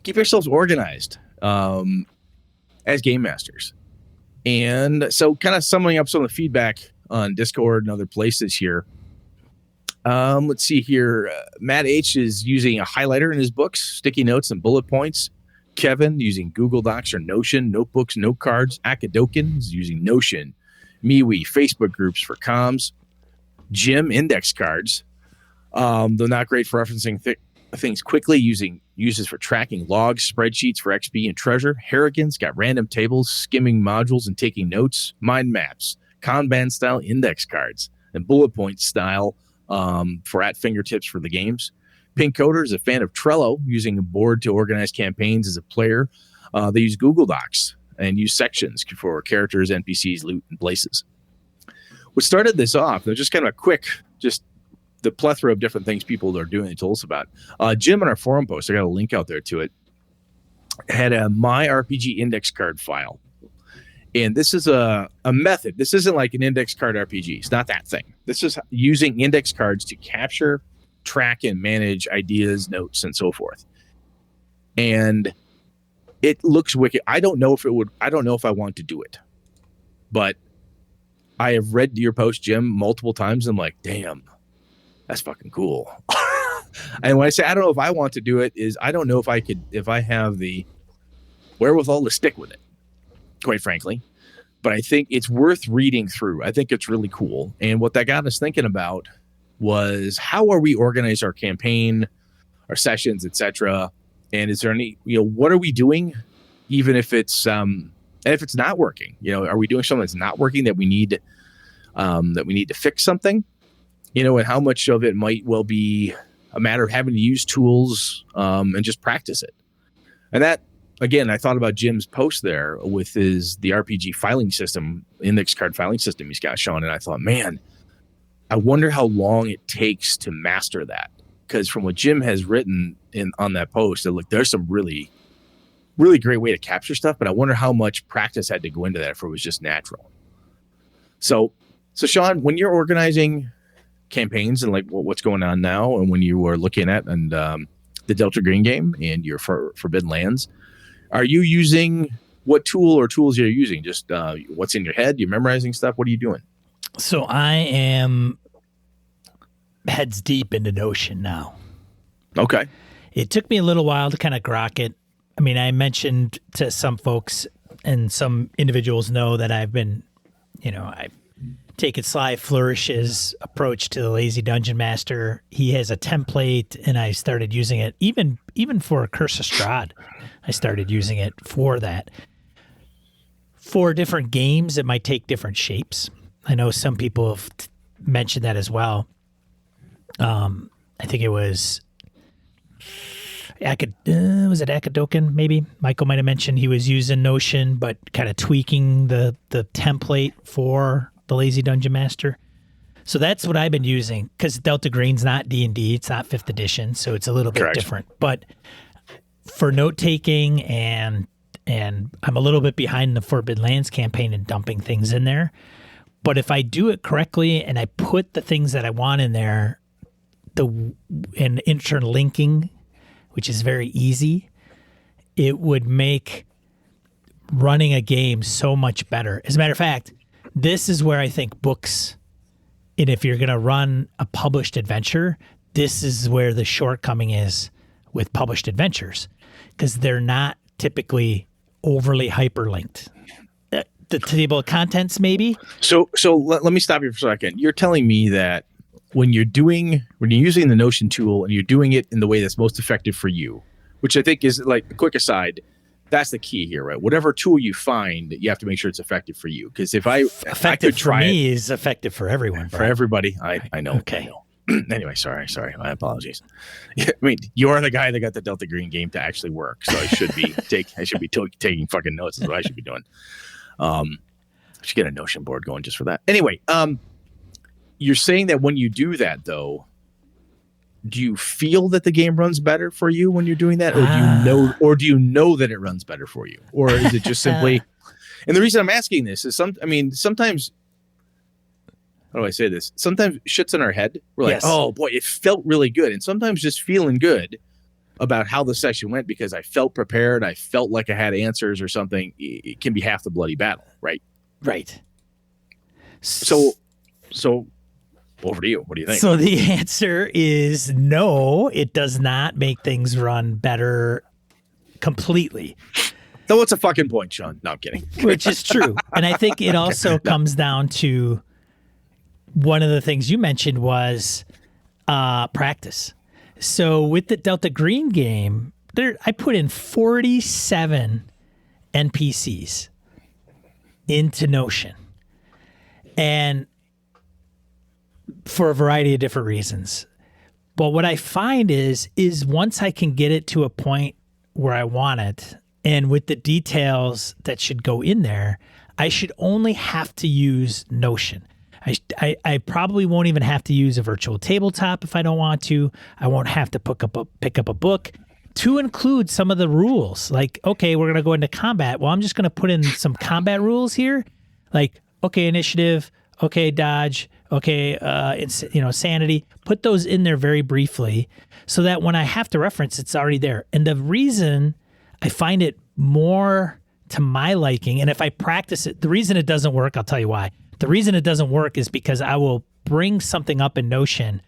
keep yourselves organized as game masters. And so kind of summing up some of the feedback on Discord and other places here. Let's see here. Matt H is using a highlighter in his books, sticky notes and bullet points. Kevin using Google Docs or Notion, notebooks, note cards. Akadokin is using Notion. MeWe, Facebook groups for comms. Jim, index cards. They're not great for referencing things quickly, uses for tracking logs, spreadsheets for XP and treasure. Harrigan's got random tables, skimming modules and taking notes. Mind maps, Kanban style index cards, and bullet point style for at fingertips for the games. Pink Coder is a fan of Trello, using a board to organize campaigns as a player. They use Google Docs and use sections for characters, NPCs, loot, and places. What started this off, just kind of a quick, just the plethora of different things people are doing, they told us about. Jim on our forum post, I got a link out there to it, had a My RPG index card file. And this is a method. This isn't like an index card RPG. It's not that thing. This is using index cards to capture, track, and manage ideas, notes, and so forth. And it looks wicked. I don't know if I want to do it. But I have read your post, Jim, multiple times. I'm like, damn, that's fucking cool. And when I say I don't know if I want to do it, is I don't know if I have the wherewithal to stick with it, quite frankly. But I think it's worth reading through. I think it's really cool. And what that got us thinking about was, how are we organize our campaign, our sessions, etc. And is there any, what are we doing, even if it's and if it's not working? Are we doing something that's not working that we need to fix something? And how much of it might well be a matter of having to use tools and just practice it. And that again, I thought about Jim's post there with the RPG filing system, index card filing system he's got, Sean, and I thought, man, I wonder how long it takes to master that. Because from what Jim has written on that post, there's some really, really great way to capture stuff, but I wonder how much practice had to go into that if it was just natural. So Sean, when you're organizing campaigns and like what's going on now, and when you are looking at the Delta Green game and your Forbidden Lands, are you using what tool or tools you're using? Just what's in your head? You're memorizing stuff? What are you doing? So I am heads deep into Notion now. Okay. It took me a little while to kind of grok it. I mean, I mentioned to some folks, and some individuals know that I've been, I've taken Sly Flourish's approach to the Lazy Dungeon Master. He has a template, and I started using it even for Curse of Strahd. I started using it for that. For different games, it might take different shapes. I know some people have mentioned that as well. I think it was Akadoken, maybe? Michael might have mentioned he was using Notion, but kind of tweaking the template for the Lazy Dungeon Master. So that's what I've been using, because Delta Green's not D&D, it's not 5th edition, so it's a little bit different. But for note-taking, and I'm a little bit behind the Forbidden Lands campaign and dumping things in there. But if I do it correctly and I put the things that I want in there, and interlinking, which is very easy, it would make running a game so much better. As a matter of fact, this is where I think books, and if you're going to run a published adventure, this is where the shortcoming is with published adventures, because they're not typically overly hyperlinked. The table of contents, maybe. So let me stop you for a second. You're telling me that when you're using the Notion tool and you're doing it in the way that's most effective for you, which I think is, like, a quick aside, that's the key here, right? Whatever tool you find, you have to make sure it's effective for you. Because if I could try for me it, is effective for everyone, for everybody. I know. Okay. I know. Anyway, sorry. My apologies. I mean, you're the guy that got the Delta Green game to actually work, so I should be taking fucking notes. Is what I should be doing. I should get a Notion board going just for that. Anyway, you're saying that when you do that, though, do you feel that the game runs better for you when you're doing that, or do you know that it runs better for you, or is it just simply? And the reason I'm asking this is sometimes. How do I say this? Sometimes shit's in our head. We're like, oh boy, it felt really good, and sometimes just feeling good about how the session went because I felt prepared, I felt like I had answers or something. It can be half the bloody battle, right? Right. So over to you. What do you think? So the answer is no, it does not make things run better completely. No, what's a fucking point, Sean? No, I'm kidding. Which is true. And I think it also comes down to one of the things you mentioned was practice. So with the Delta Green game, I put in 47 NPCs into Notion. And for a variety of different reasons. But what I find is once I can get it to a point where I want it, and with the details that should go in there, I should only have to use Notion. I probably won't even have to use a virtual tabletop if I don't want to. I won't have to pick up a book to include some of the rules. Like, okay, we're going to go into combat. Well, I'm just going to put in some combat rules here. Like, okay, initiative, okay, dodge, okay, sanity. Put those in there very briefly so that when I have to reference, it's already there. And the reason I find it more to my liking, and if I practice it, the reason it doesn't work, I'll tell you why. The reason it doesn't work is because I will bring something up in Notion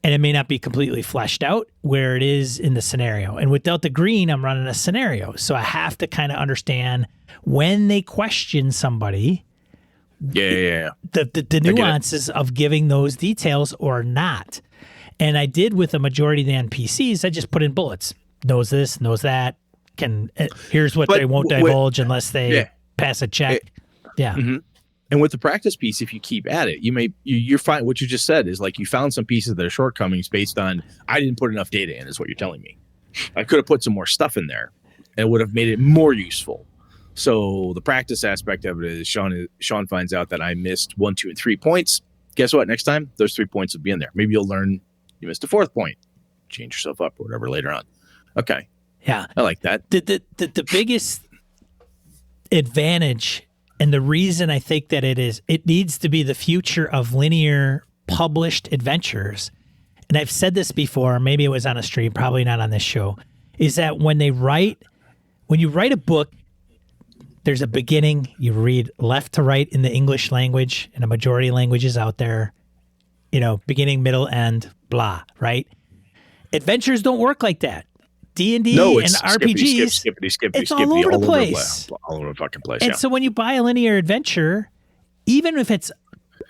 and it may not be completely fleshed out where it is in the scenario. And with Delta Green, I'm running a scenario. So I have to kind of understand when they question somebody, the nuances of giving those details or not. And I did with the majority of the NPCs, I just put in bullets. Knows this, knows that. Here's what they won't divulge unless they pass a check. Mm-hmm. And with the practice piece, if you keep at it, you're fine. What you just said is like you found some pieces that are shortcomings based on I didn't put enough data in, is what you're telling me. I could have put some more stuff in there, and it would have made it more useful. So the practice aspect of it is Sean finds out that I missed 1, 2, and 3 points. Guess what? Next time, those 3 points will be in there. Maybe you'll learn you missed a 4th point. Change yourself up or whatever later on. Okay. Yeah. I like that. The biggest advantage, and the reason I think that it needs to be the future of linear published adventures, and I've said this before, maybe it was on a stream, probably not on this show, is that when you write a book, there's a beginning, you read left to right in the English language, and a majority of languages out there, beginning, middle, end, blah, right? Adventures don't work like that. D&D and RPGs, it's all over the place. All over the fucking place, And so when you buy a linear adventure, even if it's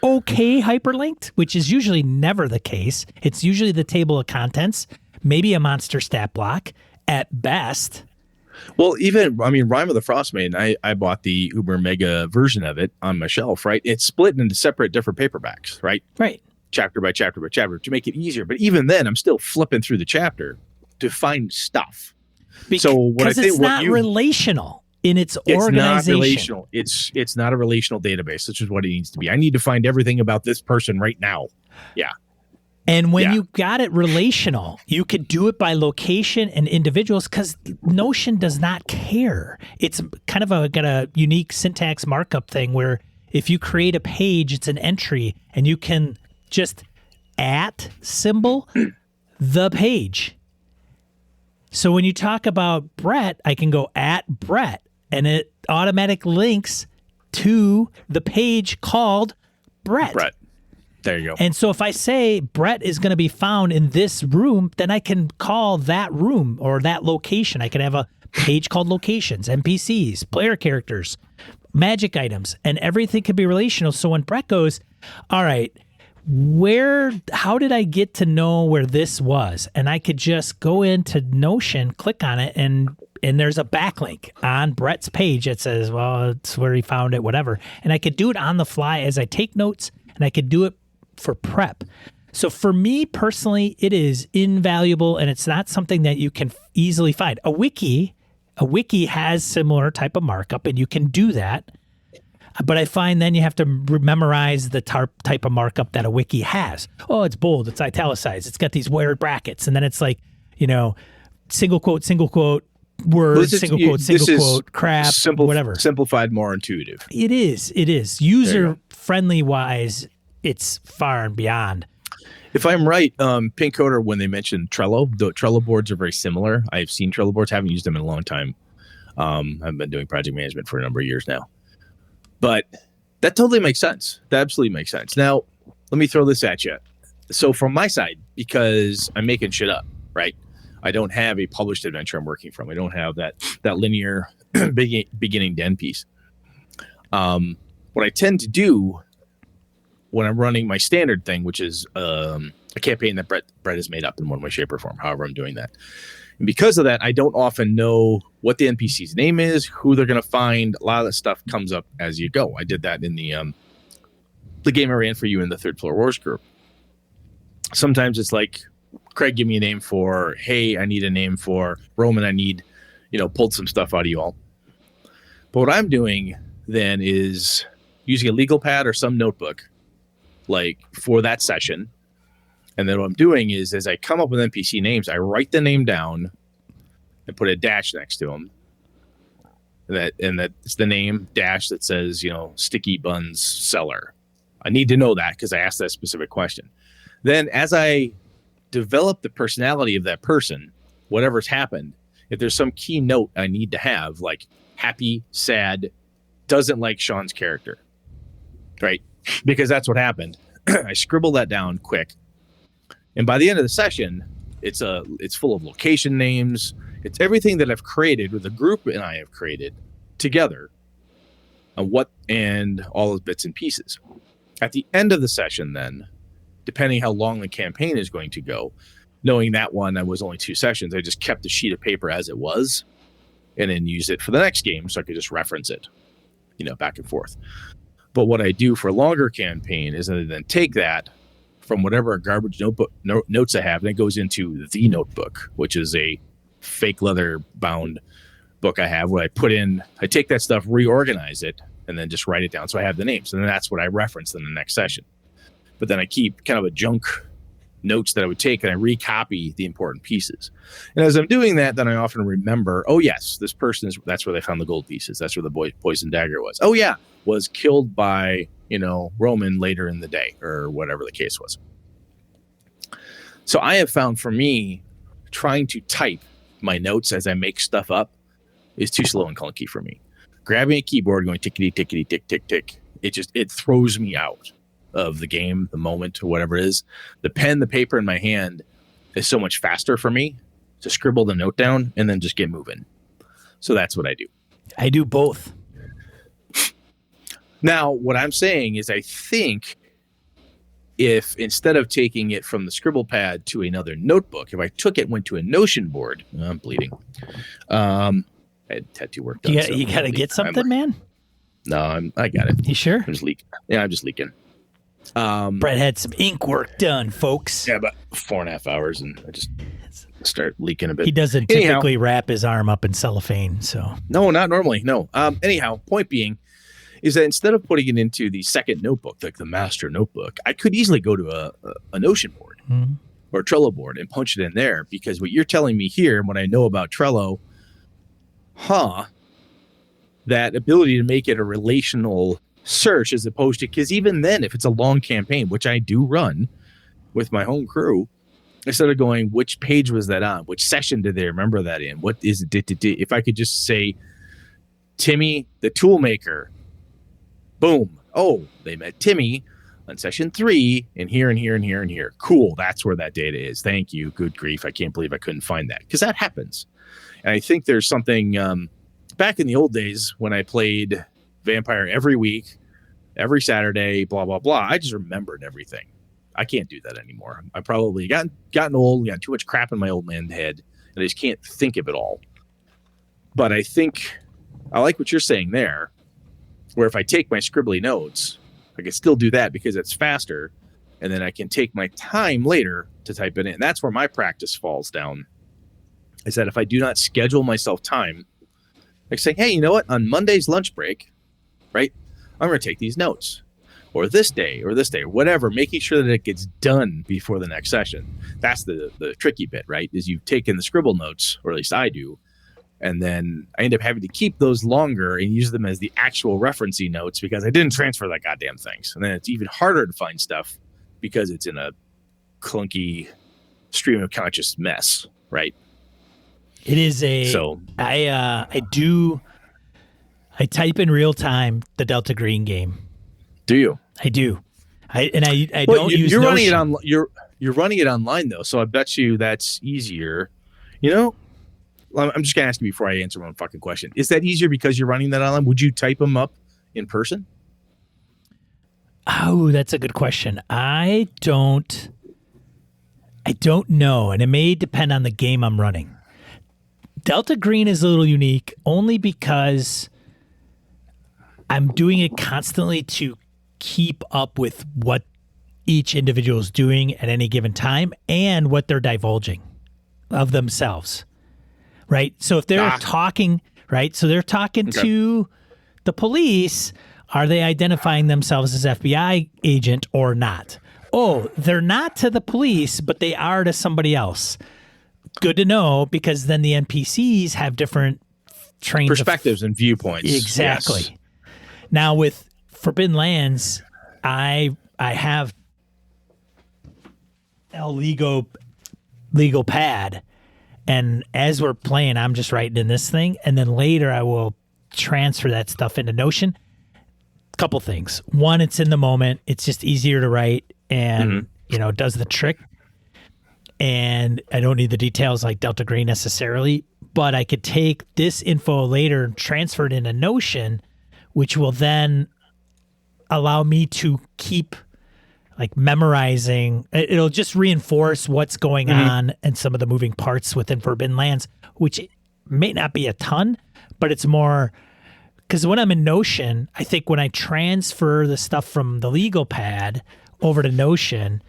okay hyperlinked, which is usually never the case, it's usually the table of contents, maybe a monster stat block at best. Well, Rime of the Frostmaiden, I bought the Uber Mega version of it on my shelf, right? It's split into separate different paperbacks, right? Right. Chapter by chapter by chapter to make it easier. But even then, I'm still flipping through the chapter to find stuff. Because it's not relational in its organization. It's not relational. It's not a relational database, which is what it needs to be. I need to find everything about this person right now. Yeah. And when you got it relational, you could do it by location and individuals because Notion does not care. It's kind of got a unique syntax markup thing where if you create a page, it's an entry, and you can just symbol the page. So when you talk about Brett, I can go @Brett, and it automatically links to the page called Brett. There you go. And so if I say Brett is going to be found in this room, then I can call that room or that location. I can have a page called locations, NPCs, player characters, magic items, and everything can be relational. So when Brett goes, all right, how did I get to know where this was? And I could just go into Notion, click on it, and there's a backlink on Brett's page that says, well, it's where he found it, whatever. And I could do it on the fly as I take notes, and I could do it for prep. So for me personally, it is invaluable, and it's not something that you can easily find. A wiki has similar type of markup, and you can do that. But I find then you have to memorize the type of markup that a wiki has. Oh, it's bold, it's italicized, it's got these weird brackets, and then it's like, single quote, word, single quote, crap, whatever. Simplified, more intuitive. It is. User-friendly wise, it's far and beyond. If I'm right, Pink Coder, when they mentioned Trello, the Trello boards are very similar. I've seen Trello boards, haven't used them in a long time. I've been doing project management for a number of years now. But that totally makes sense. That absolutely makes sense. Now, let me throw this at you. So from my side, because I'm making shit up, right? I don't have a published adventure I'm working from. I don't have that linear beginning to end piece. What I tend to do when I'm running my standard thing, which is a campaign that Brett has made up in one way, shape, or form, however I'm doing that. And because of that, I don't often know what the NPC's name is, who they're going to find. A lot of that stuff comes up as you go. I did that in the game I ran for you in the Third Floor Wars group. Sometimes it's like, Craig, give me a name for, hey, I need a name for Roman. I need, pulled some stuff out of you all. But what I'm doing then is using a legal pad or some notebook, like for that session. And then what I'm doing is, as I come up with NPC names, I write the name down and put a dash next to them. And that's the name dash that says, Sticky Buns Seller. I need to know that because I asked that specific question. Then as I develop the personality of that person, whatever's happened, if there's some key note I need to have, like happy, sad, doesn't like Sean's character, right? Because that's what happened. I scribble that down quick. And by the end of the session, it's full of location names. It's everything that I've created with the group and I have created together, and all those bits and pieces. At the end of the session, then, depending how long the campaign is going to go, knowing that one I was only 2 sessions, I just kept the sheet of paper as it was, and then used it for the next game, so I could just reference it, back and forth. But what I do for a longer campaign is I then take that from whatever garbage notebook notes I have, and it goes into the notebook, which is a fake leather bound book I have where I take that stuff, reorganize it, and then just write it down so I have the names. And then that's what I reference in the next session. But then I keep kind of a junk notes that I would take, and I recopy the important pieces. And as I'm doing that, then I often remember, oh yes, this person that's where they found the gold pieces. That's where the poison dagger was. Oh yeah, was killed by, Roman later in the day, or whatever the case was. So I have found, for me, trying to type my notes as I make stuff up is too slow and clunky for me. Grabbing a keyboard, going tickety, tickety, tick, tick, tick. It throws me out of the game, the moment, or whatever it is. The pen, the paper in my hand is so much faster for me to scribble the note down and then just get moving. So that's what I do. I do both. Now, what I'm saying is I think if instead of taking it from the scribble pad to another notebook, if I went to a Notion board, I'm bleeding. I had tattoo work done. You got to get something, man? No, I got it. You sure? I'm just leaking. Yeah, I'm just leaking. Brett had some ink work done, folks. Yeah, about 4.5 hours, and I just start leaking a bit. He doesn't typically wrap his arm up in cellophane, so. No, not normally, no. Anyhow, point being is that instead of putting it into the second notebook, like the master notebook, I could easily go to a Notion board or a Trello board and punch it in there, because what you're telling me here and what I know about Trello, that ability to make it a relational search as opposed to, because even then, if it's a long campaign, which I do run with my home crew, instead of going, which page was that on? Which session did they remember that in? What is it? If I could just say, Timmy, the toolmaker, boom. Oh, they met Timmy on session 3 and here and here and here and here. Cool. That's where that data is. Thank you. Good grief. I can't believe I couldn't find that, because that happens. And I think there's something back in the old days when I played Vampire every week, every Saturday, blah, blah, blah. I just remembered everything. I can't do that anymore. I probably gotten old, got too much crap in my old man head, and I just can't think of it all. But I think I like what you're saying there, where if I take my scribbly notes, I can still do that because it's faster, and then I can take my time later to type it in. That's where my practice falls down, is that if I do not schedule myself time, like saying, hey, you know what? On Monday's lunch break, right, I'm going to take these notes. Or this day, or whatever, making sure that it gets done before the next session. That's the tricky bit, right? Is you've taken the scribble notes, or at least I do, and then I end up having to keep those longer and use them as the actual referencing notes because I didn't transfer that goddamn things. And then it's even harder to find stuff because it's in a clunky stream of conscious mess, right? It is I type in real time the Delta Green game. Do you? I do. I don't use you're Notion. running it on you're running it online though, so I bet you that's easier. You know, I'm just gonna ask you before I answer one fucking question. Is that easier because you're running that online? Would you type them up in person? Oh, that's a good question. I don't know, and it may depend on the game I'm running. Delta Green is a little unique only because I'm doing it constantly to keep up with what each individual is doing at any given time and what they're divulging of themselves, right? So if they're talking, right? So they're talking to the police. Are they identifying themselves as FBI agent or not? Oh, they're not to the police, but they are to somebody else. Good to know, because then the NPCs have different perspectives and viewpoints. Exactly. Yes. Now with Forbidden Lands, I have a legal pad, and as we're playing, I'm just writing in this thing, and then later I will transfer that stuff into Notion. Couple things. One, it's in the moment. It's just easier to write, and it does the trick. And I don't need the details like Delta Green necessarily, but I could take this info later and transfer it into Notion, which will then allow me to keep like memorizing. It'll just reinforce what's going on and some of the moving parts within Forbidden Lands, which may not be a ton, but it's more because when I'm in Notion, I think when I transfer the stuff from the legal pad over to Notion,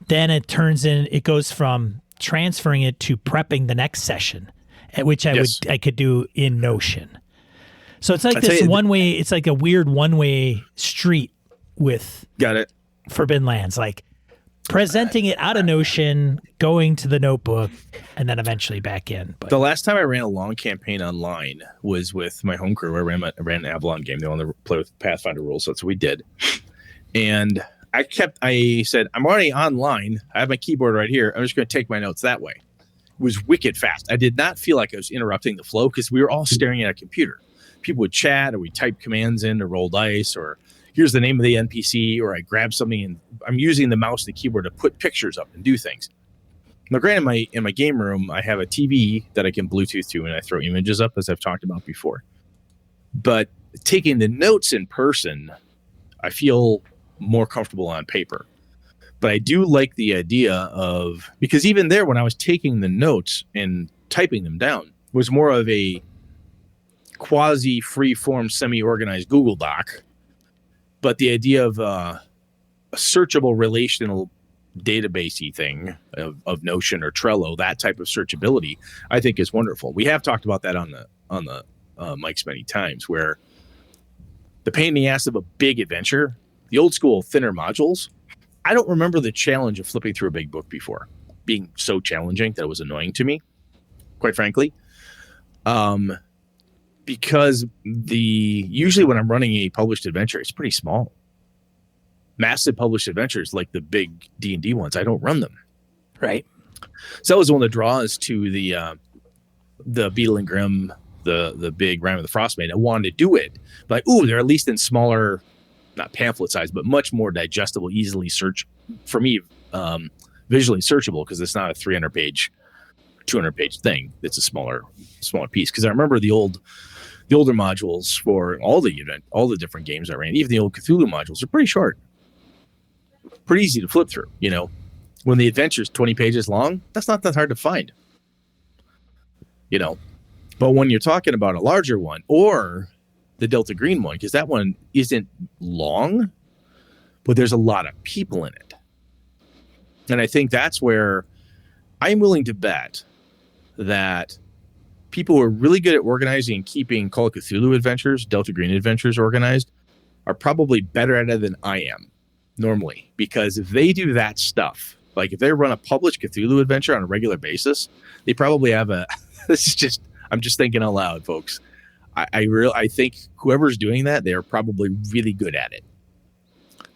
then it goes from transferring it to prepping the next session. which I could do in Notion. So it's like this one-way, it's like a weird one-way street with Forbidden Lands, like presenting it out of Notion, going to the notebook, and then eventually back in. But the last time I ran a long campaign online was with my home crew. I ran an Avalon game. They wanted to play with Pathfinder rules, so that's what we did. And I said, I'm already online. I have my keyboard right here. I'm just going to take my notes that way. It was wicked fast. I did not feel like I was interrupting the flow because we were all staring at a computer. People would chat, or we type commands in to roll dice, or here's the name of the NPC, or I grab something and I'm using the mouse and the keyboard to put pictures up and do things. Now, granted, in my game room, I have a TV that I can Bluetooth to and I throw images up, as I've talked about before. But taking the notes in person, I feel more comfortable on paper. But I do like the idea of, because even there, when I was taking the notes and typing them down, it was more of a quasi free-form, semi-organized Google Doc. But the idea of a searchable relational database-y thing of Notion or Trello, that type of searchability, I think is wonderful. We have talked about that on the mics many times, where the pain in the ass of a big adventure, the old school thinner modules, I don't remember the challenge of flipping through a big book before being so challenging that it was annoying to me, quite frankly. Because usually when I'm running a published adventure, it's pretty small. Massive published adventures like the big D&D ones, I don't run them. Right. So that was one of the draws to the Beetle and Grimm, the big Rime of the Frostmaiden. I wanted to do it. But they're at least in smaller, not pamphlet size, but much more digestible, easily for me, visually searchable, because it's not a 300-page, 200-page thing. It's a smaller piece. Because I remember the older modules for all the different games I ran, even the old Cthulhu modules, are pretty short, pretty easy to flip through. When the adventure's 20 pages long, that's not that hard to find. But when you're talking about a larger one, or the Delta Green one, because that one isn't long, but there's a lot of people in it. And I think that's where I'm willing to bet that people who are really good at organizing and keeping Call of Cthulhu adventures, Delta Green adventures organized, are probably better at it than I am normally. Because if they do that stuff, like if they run a published Cthulhu adventure on a regular basis, they probably have I'm just thinking out loud, folks. I think whoever's doing that, they're probably really good at it,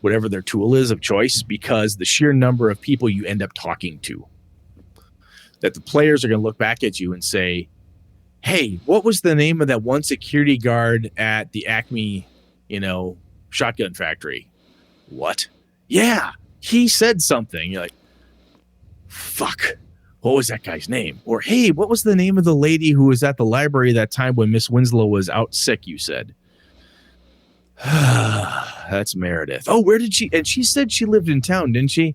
whatever their tool is of choice, because the sheer number of people you end up talking to, that the players are going to look back at you and say, hey, what was the name of that one security guard at the Acme, shotgun factory? What? Yeah, he said something. You're like, fuck. What was that guy's name? Or, hey, what was the name of the lady who was at the library that time when Miss Winslow was out sick, you said? That's Meredith. Oh, where did she? And she said she lived in town, didn't she?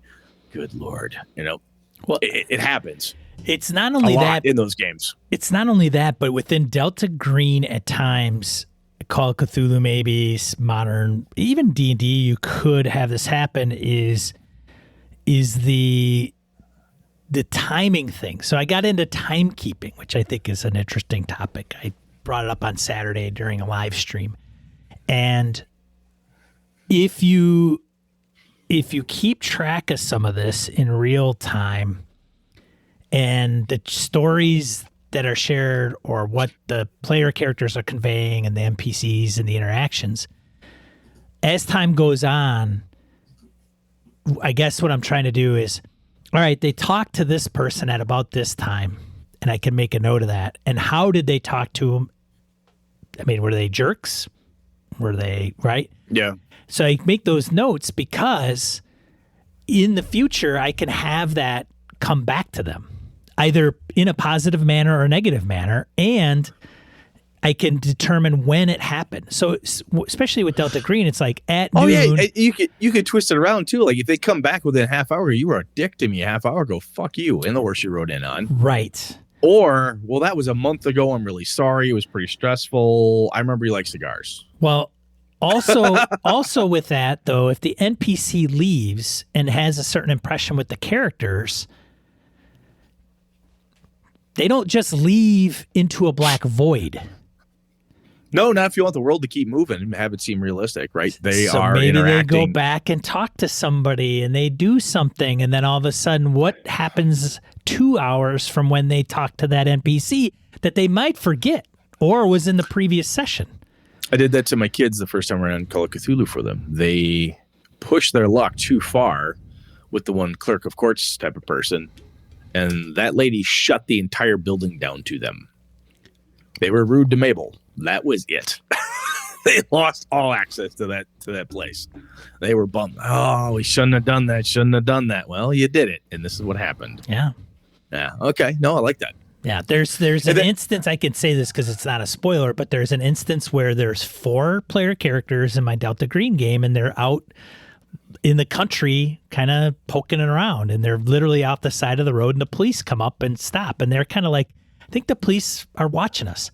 Good Lord. Well, it happens. It's not only that in those games. It's not only that, but within Delta Green at times, Call of Cthulhu, maybe modern, even D&D, you could have this happen is the timing thing. So I got into timekeeping, which I think is an interesting topic. I brought it up on Saturday during a live stream. And if you keep track of some of this in real time, and the stories that are shared or what the player characters are conveying and the NPCs and the interactions, as time goes on, I guess what I'm trying to do is, all right, they talked to this person at about this time, and I can make a note of that. And how did they talk to them? I mean, were they jerks? Were they, right? Yeah. So I make those notes because in the future, I can have that come back to them, either in a positive manner or a negative manner, and I can determine when it happened. So especially with Delta Green, it's like at noon. Oh yeah, you could twist it around too. Like if they come back within a half hour, you were a dick to me a half hour ago. Fuck you, and the horse you rode in on. Right. Or, well, that was a month ago. I'm really sorry. It was pretty stressful. I remember you like cigars. Well, also with that though, if the NPC leaves and has a certain impression with the characters, They don't just leave into a black void. No, not if you want the world to keep moving and have it seem realistic, right? They so are maybe interacting. They go back and talk to somebody and they do something, and then all of a sudden what happens 2 hours from when they talk to that NPC that they might forget or was in the previous session? I did that to my kids the first time around Call of Cthulhu for them. They pushed their luck too far with the one clerk of courts type of person, and that lady shut the entire building down to them. They were rude to Mabel. That was it. They lost all access to that place. They were bummed. Oh, we shouldn't have done that. Well, you did it, and this is what happened. Yeah. Okay. No, I like that. Yeah. There's an instance, I can say this because it's not a spoiler, but there's an instance where there's 4 player characters in my Delta Green game, and they're out in the country kind of poking it around, and they're literally off the side of the road, and the police come up and stop, and they're kind of like, I think the police are watching us.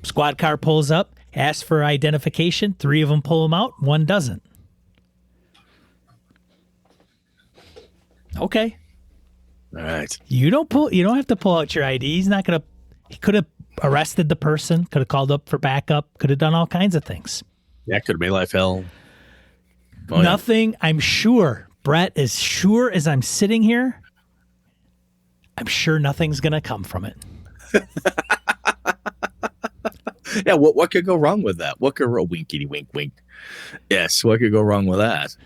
Squad car pulls up, asks for identification. 3 of them pull them out. 1 doesn't. Okay. All right. You don't have to pull out your ID. He's not gonna. He could have arrested the person. Could have called up for backup. Could have done all kinds of things. Yeah, could have made life hell. Oh, nothing. Yeah. I'm sure, Brett, as sure as I'm sitting here, I'm sure nothing's gonna come from it. Yeah, what could go wrong with that? What could winkety wink wink? Yes, what could go wrong with that?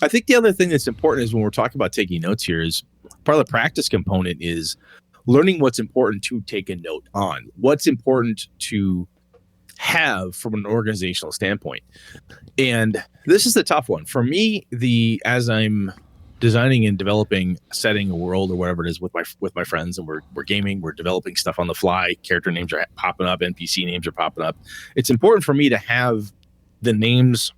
I think the other thing that's important is when we're talking about taking notes here is part of the practice component is learning what's important to take a note on. What's important to have from an organizational standpoint. And this is the tough one. For me, as I'm designing and developing, setting a world or whatever it is with my friends, and we're gaming, we're developing stuff on the fly, character names are popping up, NPC names are popping up. It's important for me to have the names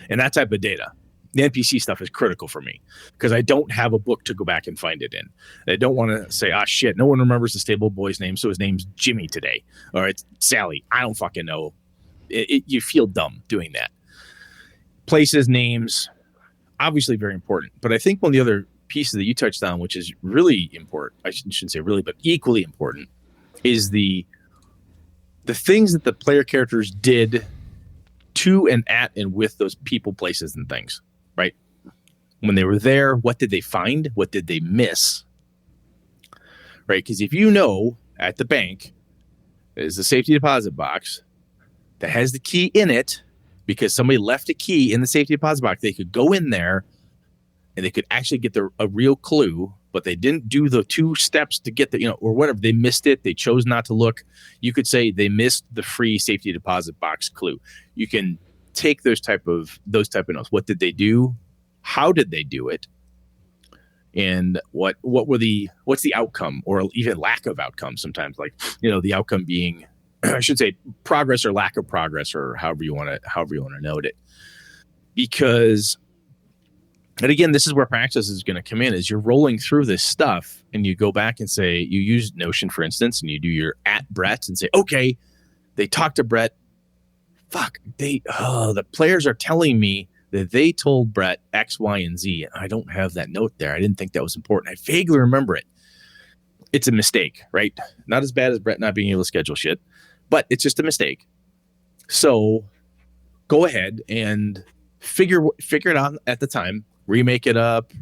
and that type of data. The NPC stuff is critical for me because I don't have a book to go back and find it in. I don't want to say, shit, no one remembers the stable boy's name, so his name's Jimmy today, or it's Sally. I don't fucking know. You feel dumb doing that. Places, names, obviously very important. But I think one of the other pieces that you touched on, which is really important, I shouldn't say really, but equally important, is the things that the player characters did to and at and with those people, places, and things, right? When they were there, what did they find? What did they miss? Right? Because if you know at the bank is the safety deposit box that has the key in it, because somebody left a key in the safety deposit box, they could go in there and they could actually get a real clue, but they didn't do the 2 steps to get or whatever. They missed it. They chose not to look. You could say they missed the free safety deposit box clue. You can take those type of notes. What did they do? How did they do it? And what's the outcome, or even lack of outcome sometimes, like, the outcome being, I should say, progress or lack of progress, or however you want to note it. Because, and again, this is where practice is going to come in, is you're rolling through this stuff and you go back and say, you use Notion, for instance, and you do your @Brett and say, okay, they talked to Brett. Fuck, the players are telling me that they told Brett X, Y, and Z. And I don't have that note there. I didn't think that was important. I vaguely remember it. It's a mistake, right? Not as bad as Brett not being able to schedule shit, but it's just a mistake. So go ahead and figure it out at the time. Remake it up,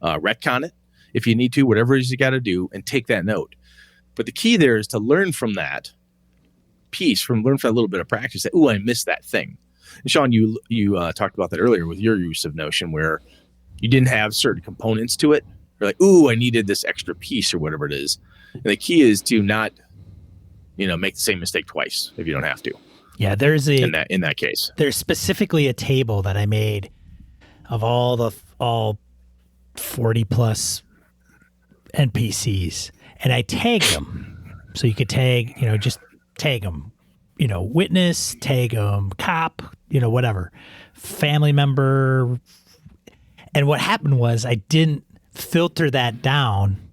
retcon it if you need to, whatever it is you got to do, and take that note. But the key there is to learn from that piece, learn from a little bit of practice that, I missed that thing. And Sean, you talked about that earlier with your use of Notion, where you didn't have certain components to it. You're like, I needed this extra piece or whatever it is. And the key is to not, make the same mistake twice if you don't have to. Yeah, there's in that case. There's specifically a table that I made of all 40 plus NPCs, and I tagged them. So you could tag, just tag them, witness, tag them, cop, whatever, family member. And what happened was I didn't filter that down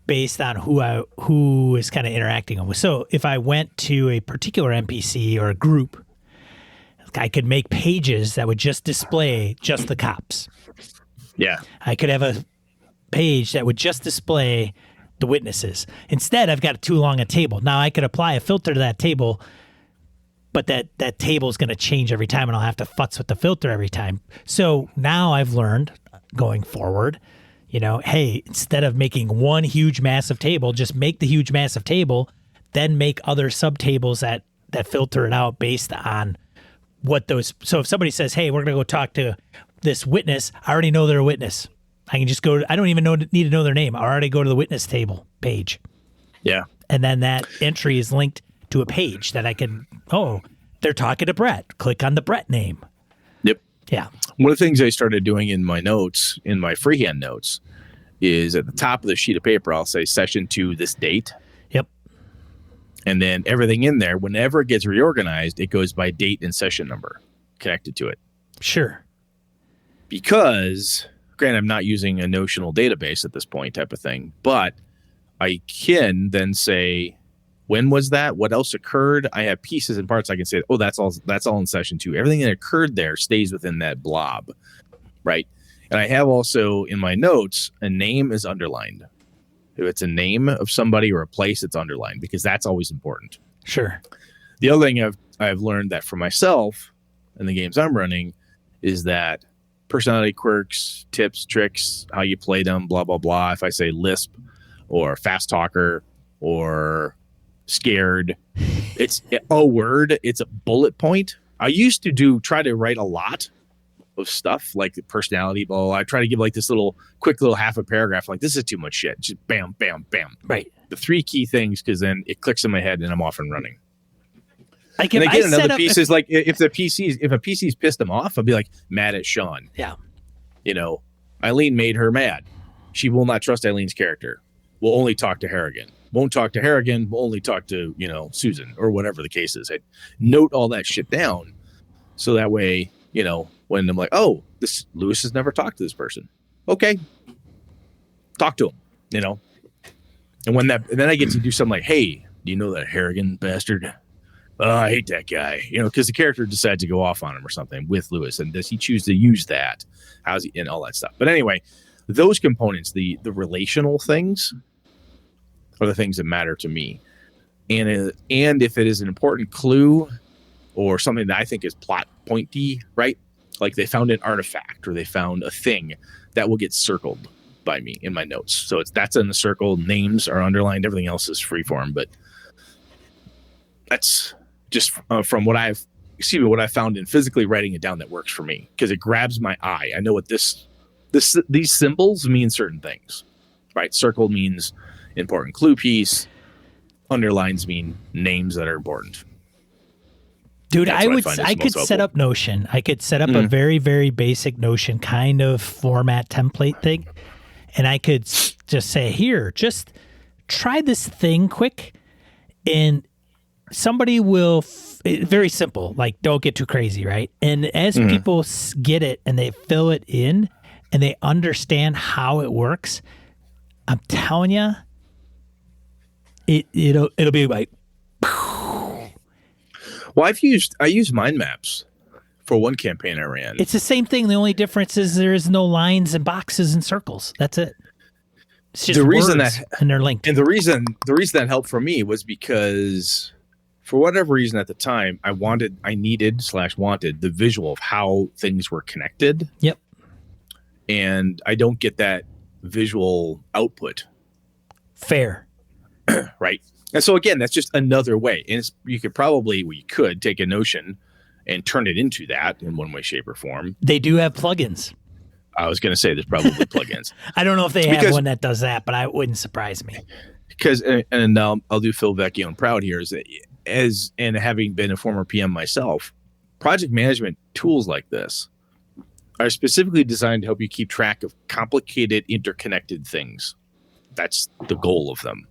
based on who is kind of interacting with. So if I went to a particular NPC or a group, I could make pages that would just display just the cops. Yeah. I could have page that would just display the witnesses. Instead, I've got too long a table. Now I could apply a filter to that table, but that table is going to change every time, and I'll have to futz with the filter every time. So now I've learned going forward, hey, instead of making one huge massive table, just make the huge massive table, then make other subtables that filter it out based on what those. So if somebody says, hey, we're going to go talk to this witness, I already know they're a witness. I can just go. I don't even need to know their name. I already go to the witness table page. Yeah. And then that entry is linked to a page that I can, they're talking to Brett. Click on the Brett name. Yep. Yeah. One of the things I started doing in my notes, in my freehand notes, is at the top of the sheet of paper, I'll say session 2, this date. Yep. And then everything in there, whenever it gets reorganized, it goes by date and session number connected to it. Sure. Because, granted, I'm not using a notional database at this point type of thing, but I can then say, when was that? What else occurred? I have pieces and parts I can say, that's all in session 2. Everything that occurred there stays within that blob, right? And I have also in my notes, a name is underlined. If it's a name of somebody or a place, it's underlined because that's always important. Sure. The other thing I've learned that for myself in the games I'm running is that personality quirks, tips, tricks, how you play them, blah, blah, blah. If I say lisp or fast talker or scared, it's a word. It's a bullet point. I used to try to write a lot of stuff like the personality, blah, blah, blah. I try to give like this quick little half a paragraph. Like, this is too much shit. Just bam, bam, bam. Right. The 3 key things, because then it clicks in my head and I'm off and running. And again, another piece is like if a PC's pissed them off, I'll be like mad at Sean. Yeah. Eileen made her mad. She will not trust Eileen's character. Will only talk to Harrigan. Won't talk to Harrigan. Will only talk to Susan or whatever the case is. I note all that shit down, so that way when I'm like, this Lewis has never talked to this person. Okay, talk to him. And then I get to do something like, hey, do you know that Harrigan bastard? I hate that guy, because the character decides to go off on him or something with Lewis. And does he choose to use that? How's he, and all that stuff. But anyway, those components, the relational things are the things that matter to me. And if it is an important clue or something that I think is plot pointy, right? Like they found an artifact or they found a thing, that will get circled by me in my notes. So that's in the circle. Names are underlined. Everything else is freeform. But that's just from what I've found in physically writing it down that works for me, because it grabs my eye. I know what these symbols mean certain things, right? Circle means important clue piece. Underlines mean names that are important. Dude, I could set up Notion. I could set up a very, very basic Notion kind of format template thing. And I could just say, here, just try this thing quick. And somebody will, very simple, like don't get too crazy, right? And as people get it and they fill it in and they understand how it works, I'm telling you, it'll be like. Well, I use mind maps for one campaign I ran. It's the same thing. The only difference is there is no lines and boxes and circles. That's it. It's just words, and they're linked. And the reason that helped for me was because, for whatever reason at the time, I wanted the visual of how things were connected. Yep. And I don't get that visual output. Fair. Right. And so again, that's just another way. And you could take a Notion and turn it into that in one way, shape, or form. They do have plugins. I was going to say there's probably plugins. I don't know if they have one that does that, but it wouldn't surprise me. Because, and I'll do Phil Vecchione proud here, and having been a former PM myself, project management tools like this are specifically designed to help you keep track of complicated, interconnected things. That's the goal of them.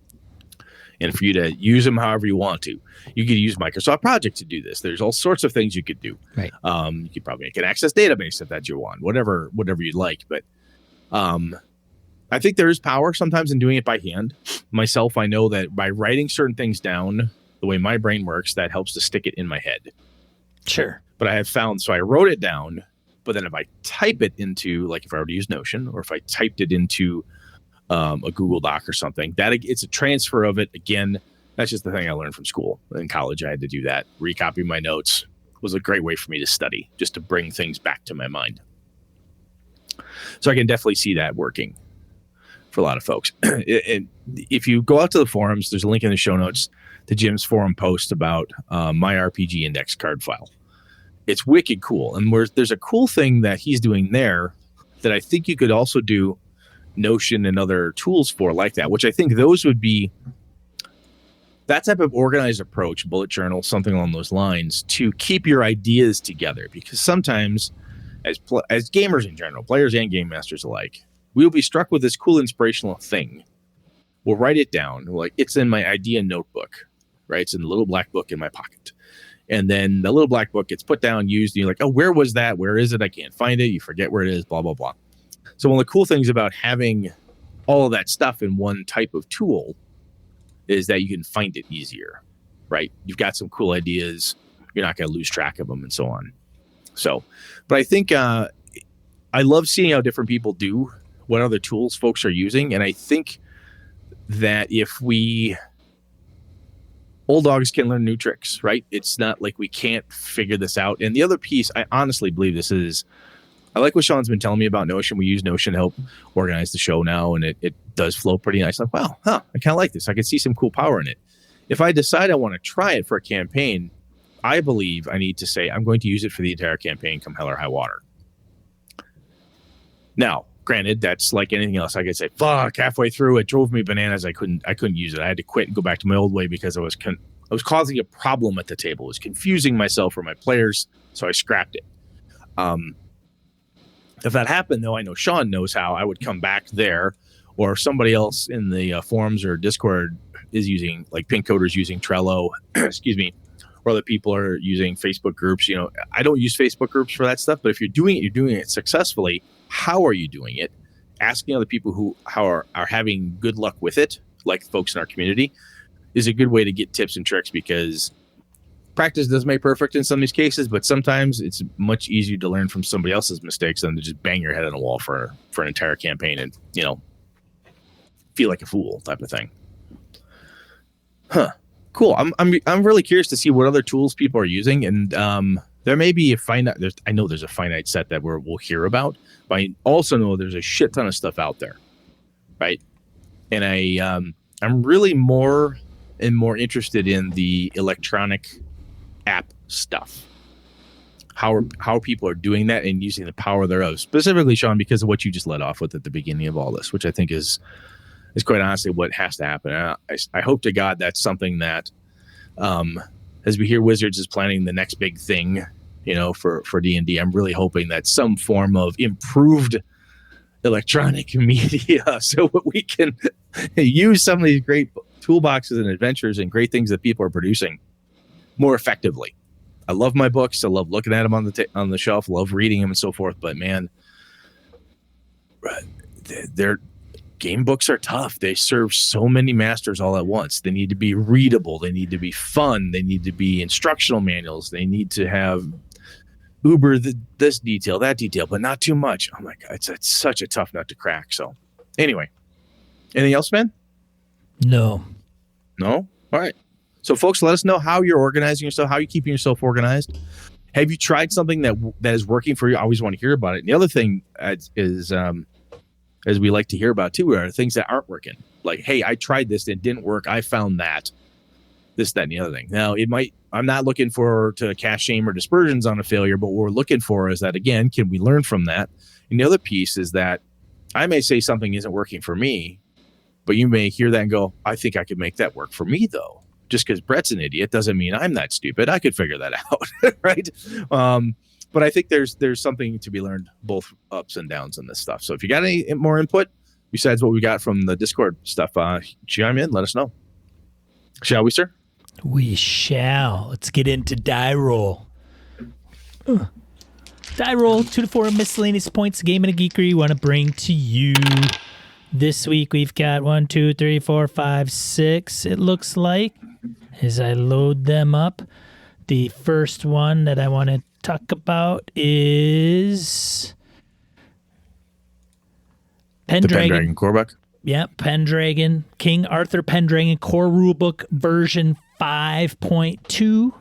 And for you to use them however you want to. You could use Microsoft Project to do this. There's all sorts of things you could do. Right. You could probably make an Access database if that's your one, whatever you'd like. But I think there is power sometimes in doing it by hand. Myself, I know that by writing certain things down, the way my brain works, that helps to stick it in my head. Sure. But I have found, so I wrote it down, but then if I type it into, like if I were to use Notion, or if I typed it into a Google Doc or something. That it's a transfer of it. Again, that's just the thing I learned from school. In college, I had to do that. Recopy my notes was a great way for me to study, just to bring things back to my mind. So I can definitely see that working for a lot of folks. And if you go out to the forums, there's a link in the show notes to Jim's forum post about my RPG index card file. It's wicked cool. And there's a cool thing that he's doing there that I think you could also do Notion and other tools for like that, which I think those would be that type of organized approach, bullet journal, something along those lines, to keep your ideas together. Because sometimes as gamers in general, players and game masters alike, we'll be struck with this cool inspirational thing. We'll write it down. Like, it's in my idea notebook, right? It's in the little black book in my pocket. And then the little black book gets put down, used, and you're like, oh, where was that? Where is it? I can't find it. You forget where it is, blah, blah, blah. So one of the cool things about having all of that stuff in one type of tool is that you can find it easier, right? You've got some cool ideas. You're not going to lose track of them and so on. So, but I think I love seeing how different people do what other tools folks are using. And I think that if old dogs can learn new tricks, right? It's not like we can't figure this out. And the other piece, I honestly believe this is, I like what Sean's been telling me about Notion. We use Notion to help organize the show now, and it does flow pretty nice. Like, wow, I kind of like this. I can see some cool power in it. If I decide I want to try it for a campaign, I believe I need to say I'm going to use it for the entire campaign, come hell or high water. Now, granted, that's like anything else. I could say, fuck, halfway through, it drove me bananas. I couldn't use it. I had to quit and go back to my old way because I was causing a problem at the table. It was confusing myself or my players, so I scrapped it. If that happened, though, I know Sean knows how. I would come back there, or somebody else in the forums or Discord is using, like Pink Coder's using Trello, excuse me, or other people are using Facebook groups. You know, I don't use Facebook groups for that stuff, but if you're doing it successfully. How are you doing it? Asking other people who are having good luck with it, like folks in our community, is a good way to get tips and tricks, because practice does make perfect in some of these cases, but sometimes it's much easier to learn from somebody else's mistakes than to just bang your head on a wall for an entire campaign and, you know, feel like a fool type of thing. Cool. I'm really curious to see what other tools people are using, and there may be I know there's a finite set that we'll hear about, but I also know there's a shit ton of stuff out there, right? And I'm really more and more interested in the electronic app stuff. How people are doing that and using the power thereof. Specifically, Sean, because of what you just led off with at the beginning of all this, which I think is quite honestly what has to happen. I hope to God that's something that, as we hear Wizards is planning the next big thing, you know, for D&D, I'm really hoping that some form of improved electronic media so we can use some of these great toolboxes and adventures and great things that people are producing more effectively. I love my books. I love looking at them on the shelf, love reading them and so forth. But man, their game books are tough. They serve so many masters all at once. They need to be readable. They need to be fun. They need to be instructional manuals. They need to have this detail, that detail, but not too much. Oh my God, it's such a tough nut to crack. So anyway, anything else, man? No. All right. So folks, let us know how you're organizing yourself, how you're keeping yourself organized. Have you tried something that is working for you? I always want to hear about it. And the other thing is as we like to hear about too, are things that aren't working. Like, hey, I tried this, it didn't work. I found that, this, that, and the other thing. Now, I'm not looking to cast shame or dispersions on a failure, but what we're looking for is that, again, can we learn from that? And the other piece is that I may say something isn't working for me, but you may hear that and go, I think I could make that work for me, though. Just because Brett's an idiot doesn't mean I'm that stupid. I could figure that out, right? But I think there's something to be learned, both ups and downs in this stuff. So if you got any more input besides what we got from the Discord stuff, chime in, let us know. Shall we, sir? We shall. Let's get into die roll. Die roll, 2 to 4 miscellaneous points, game and a geekery want to bring to you. This week we've got 1, 2, 3, 4, 5, 6, it looks like, as I load them up. The first one that I want to talk about is Pendragon Korvac. Pendragon, King Arthur Pendragon core rulebook version 5.2.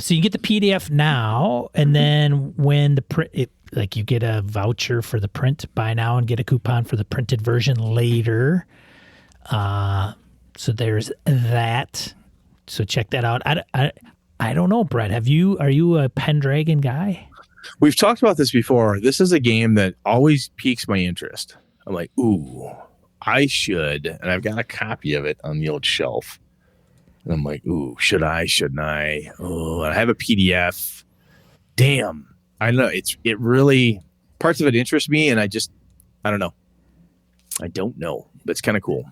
So you get the PDF now, and then when the print, you get a voucher for the print, buy now and get a coupon for the printed version later. So there's that. So check that out. I don't know, Brett. Are you a Pendragon guy? We've talked about this before. This is a game that always piques my interest. I'm like, ooh, I should, and I've got a copy of it on the old shelf. And I'm like, ooh, should I? Shouldn't I? Oh, I have a PDF. Damn, I know it really parts of it interest me, and I don't know. I don't know. That's kind of cool.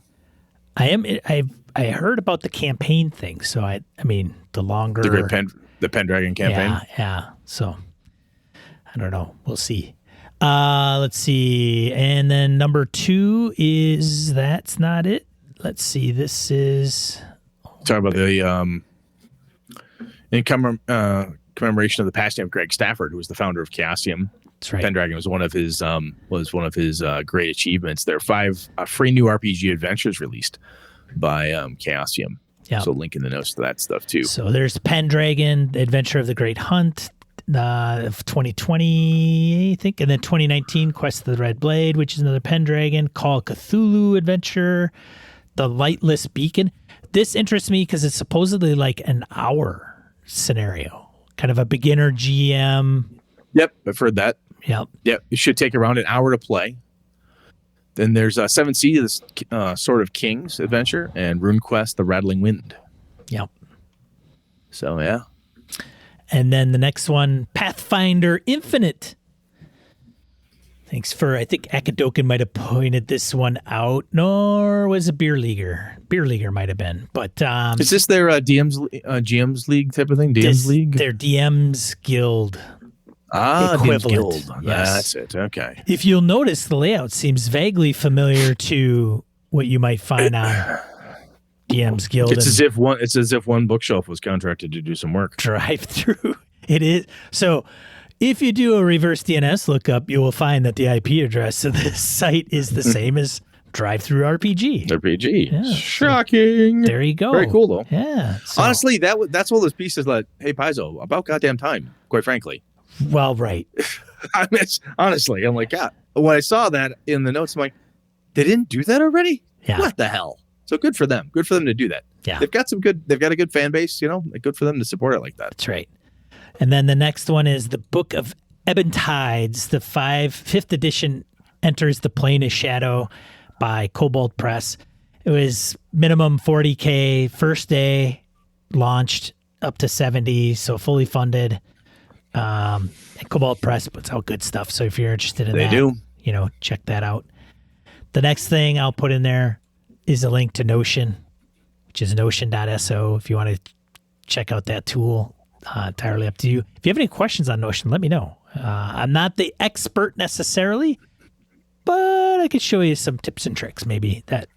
I heard about the campaign thing, so I mean the longer the Pendragon campaign. Yeah. So I don't know. We'll see. Let's see. And then number 2 is that's not it. Let's see. This is talking about the in commemoration of the passing of Greg Stafford, who was the founder of Chaosium. That's right. Pendragon was one of his great achievements. There are 5 free new RPG adventures released by Chaosium. Yeah. So link in the notes to that stuff too. So there's Pendragon, Adventure of the Great Hunt, of 2020, I think, and then 2019, Quest of the Red Blade, which is another Pendragon, Call Cthulhu Adventure, The Lightless Beacon. This interests me because it's supposedly like an hour scenario, kind of a beginner GM. Yep, I've heard that. Yep. It should take around an hour to play. Then there's 7 Seas, Sword of Kings adventure, and RuneQuest, The Rattling Wind. Yep. So, yeah. And then the next one, Pathfinder Infinite. Thanks for, I think Akadoken might have pointed this one out. Nor was it Beer Leaguer. Beer Leaguer might have been. But is this their GM's League type of thing? DM's League? Their DM's Guild. DM's Guild. Yes. That's it. Okay. If you'll notice, the layout seems vaguely familiar to what you might find on DM's Guild. It's as if one bookshelf was contracted to do some work. Drive through. It is. So if you do a reverse DNS lookup, you will find that the IP address of this site is the same as Drive Through RPG. Yeah, shocking. So there you go. Very cool, though. Yeah. So, honestly, that's one of those pieces that, hey, Paizo, about goddamn time, quite frankly. Well, right. I mean, honestly, I'm like, God, when I saw that in the notes, I'm like, they didn't do that already? Yeah. What the hell? So good for them. Good for them to do that. Yeah. They've got a good fan base, good for them to support it like that. That's right. And then the next one is the Book of Ebon Tides. The 5th edition enters the Plane of Shadow by Cobalt Press. It was minimum 40K, first day, launched up to 70, so fully funded. And Cobalt Press puts out good stuff, so if you're interested in they do. Check that out. The next thing I'll put in there is a link to Notion, which is notion.so if you want to check out that tool. Entirely up to you. If you have any questions on Notion, let me know. I'm not the expert necessarily, but I could show you some tips and tricks maybe that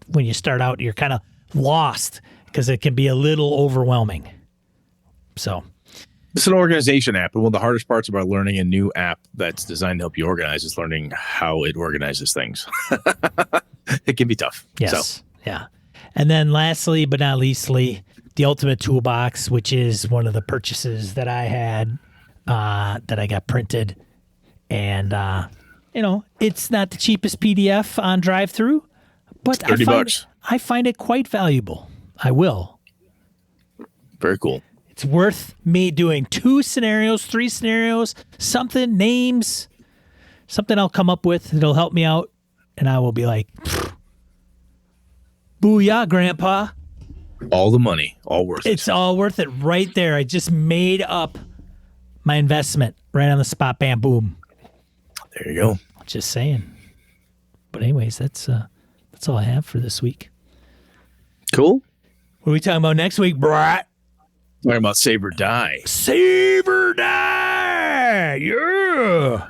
when you start out, you're kind of lost because it can be a little overwhelming. So it's an organization app, and one of the hardest parts about learning a new app that's designed to help you organize is learning how it organizes things. It can be tough. Yes. So. Yeah. And then lastly, but not leastly, the Ultimate Toolbox, which is one of the purchases that I had that I got printed. And, it's not the cheapest PDF on drive-through, but I find it quite valuable. I will. Very cool. It's worth me doing 2 scenarios, 3 scenarios, something, names, something I'll come up with that'll help me out. And I will be like, booyah, Grandpa. All the money, all worth it. It's all worth it right there. I just made up my investment right on the spot. Bam, boom. There you go. Just saying. But anyways, that's all I have for this week. Cool. What are we talking about next week, Brat? Talking about Save or Die. Save or Die. Yeah.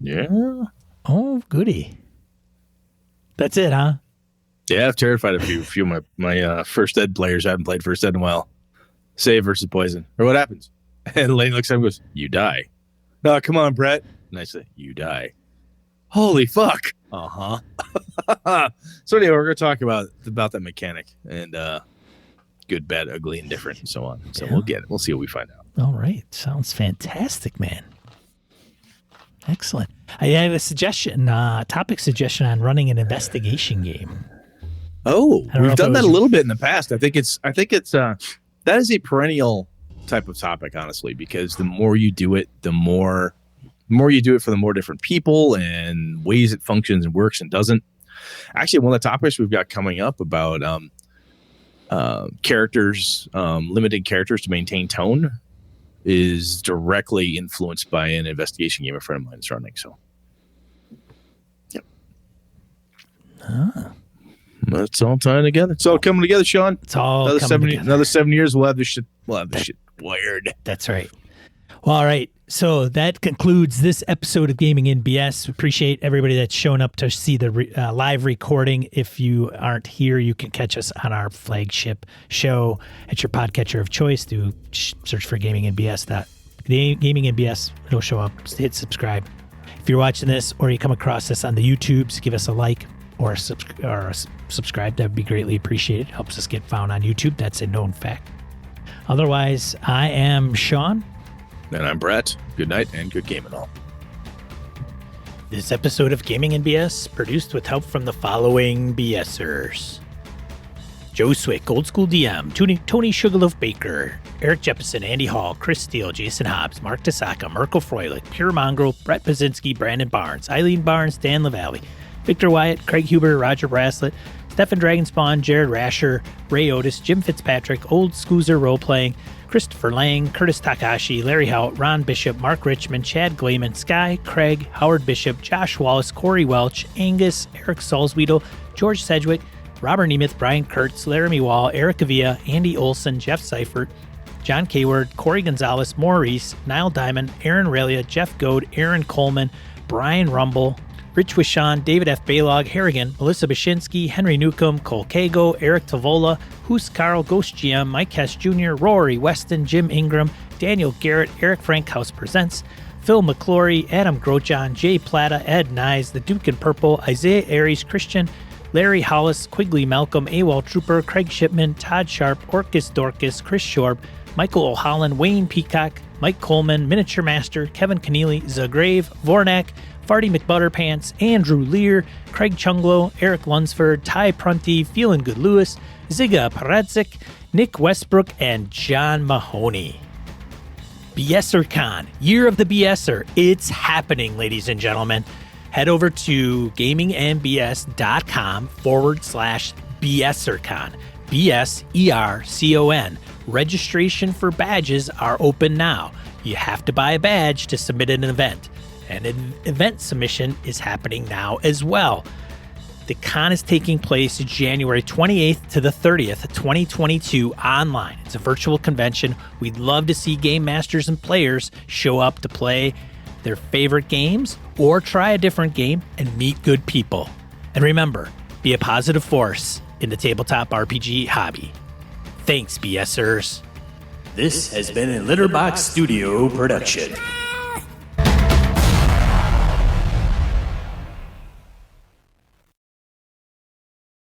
Yeah. Oh, goody. That's it, huh? Yeah, I've terrified a few of my First Ed players. I haven't played First Ed in a while. Save versus poison. Or what happens? And Lane looks at him and goes, you die. No, come on, Brett. And I say, you die. Holy fuck. So anyway, we're going to talk about that mechanic and good, bad, ugly, and different, and so on. So we'll see what we find out. All right. Sounds fantastic, man. Excellent. I have a suggestion, topic suggestion on running an investigation game. Oh, we've done that a little bit in the past. I think it's that is a perennial type of topic, honestly, because the more you do it, the more you do it for the more different people and ways it functions and works and doesn't. Actually, one of the topics we've got coming up about characters, limiting characters to maintain tone is directly influenced by an investigation game a friend of mine is running. So, yep. It's all tying together. It's all coming together, Sean. It's all together. Another 7 years, we'll have this shit wired. That's right. Well, all right. So that concludes this episode of Gaming NBS. We appreciate everybody that's shown up to see the live recording. If you aren't here, you can catch us on our flagship show at your podcatcher of choice. Do search for Gaming NBS. Gaming NBS, it'll show up. Hit subscribe. If you're watching this or you come across this on the YouTubes, give us a like or a subscribe. That would be greatly appreciated. Helps us get found on YouTube. That's a known fact. Otherwise, I am Sean. And I'm Brett. Good night and good game and all. This episode of Gaming NBS produced with help from the following BSers: Joe Swick, Old School DM, Tony Sugarloaf Baker, Eric Jeppesen, Andy Hall, Chris Steele, Jason Hobbs, Mark Tasaka, Mirko Froelich, Pure Mongrel, Brett Pazinski, Brandon Barnes, Eileen Barnes, Dan LaValle, Victor Wyatt, Craig Huber, Roger Braslett, Stefan Dragonspawn, Jared Rasher, Ray Otis, Jim Fitzpatrick, Old Scoozer Roleplaying, Christopher Lang, Curtis Takashi, Larry Hout, Ron Bishop, Mark Richmond, Chad Glayman, Sky, Craig, Howard Bishop, Josh Wallace, Corey Welch, Angus, Eric Salzwedel, George Sedgwick, Robert Nemeth, Brian Kurtz, Laramie Wall, Eric Avia, Andy Olson, Jeff Seifert, John Kayward, Corey Gonzalez, Maurice, Niall Diamond, Aaron Relia, Jeff Goad, Aaron Coleman, Brian Rumble, Rich Wishon, David F. Baylog, Harrigan, Melissa Bashinsky, Henry Newcomb, Cole Kago, Eric Tavola, Hoos Carl, Ghost GM, Mike Hess Jr., Rory Weston, Jim Ingram, Daniel Garrett, Eric Frankhouse Presents, Phil McClory, Adam Grochon, Jay Plata, Ed Nyes, The Duke in Purple, Isaiah Aries Christian, Larry Hollis, Quigley Malcolm, AWOL Trooper, Craig Shipman, Todd Sharp, Orcus Dorcas, Chris Shorb, Michael O'Holland, Wayne Peacock, Mike Coleman, Miniature Master, Kevin Keneally, Zagrave, Vornak, Farty McButterpants, Andrew Lear, Craig Chunglo, Eric Lunsford, Ty Prunty, Feelin' Good Lewis, Ziga Paradzik, Nick Westbrook, and John Mahoney. BSerCon, Year of the BSer. It's happening, ladies and gentlemen. Head over to gamingnbs.com/BSerCon. BSERCON. Registration for badges are open now. You have to buy a badge to submit an event. And an event submission is happening now as well. The con is taking place January 28th to the 30th, 2022 online. It's a virtual convention. We'd love to see game masters and players show up to play their favorite games or try a different game and meet good people. And remember, be a positive force in the tabletop RPG hobby. Thanks, BSers. This has been a Litterbox Studio production.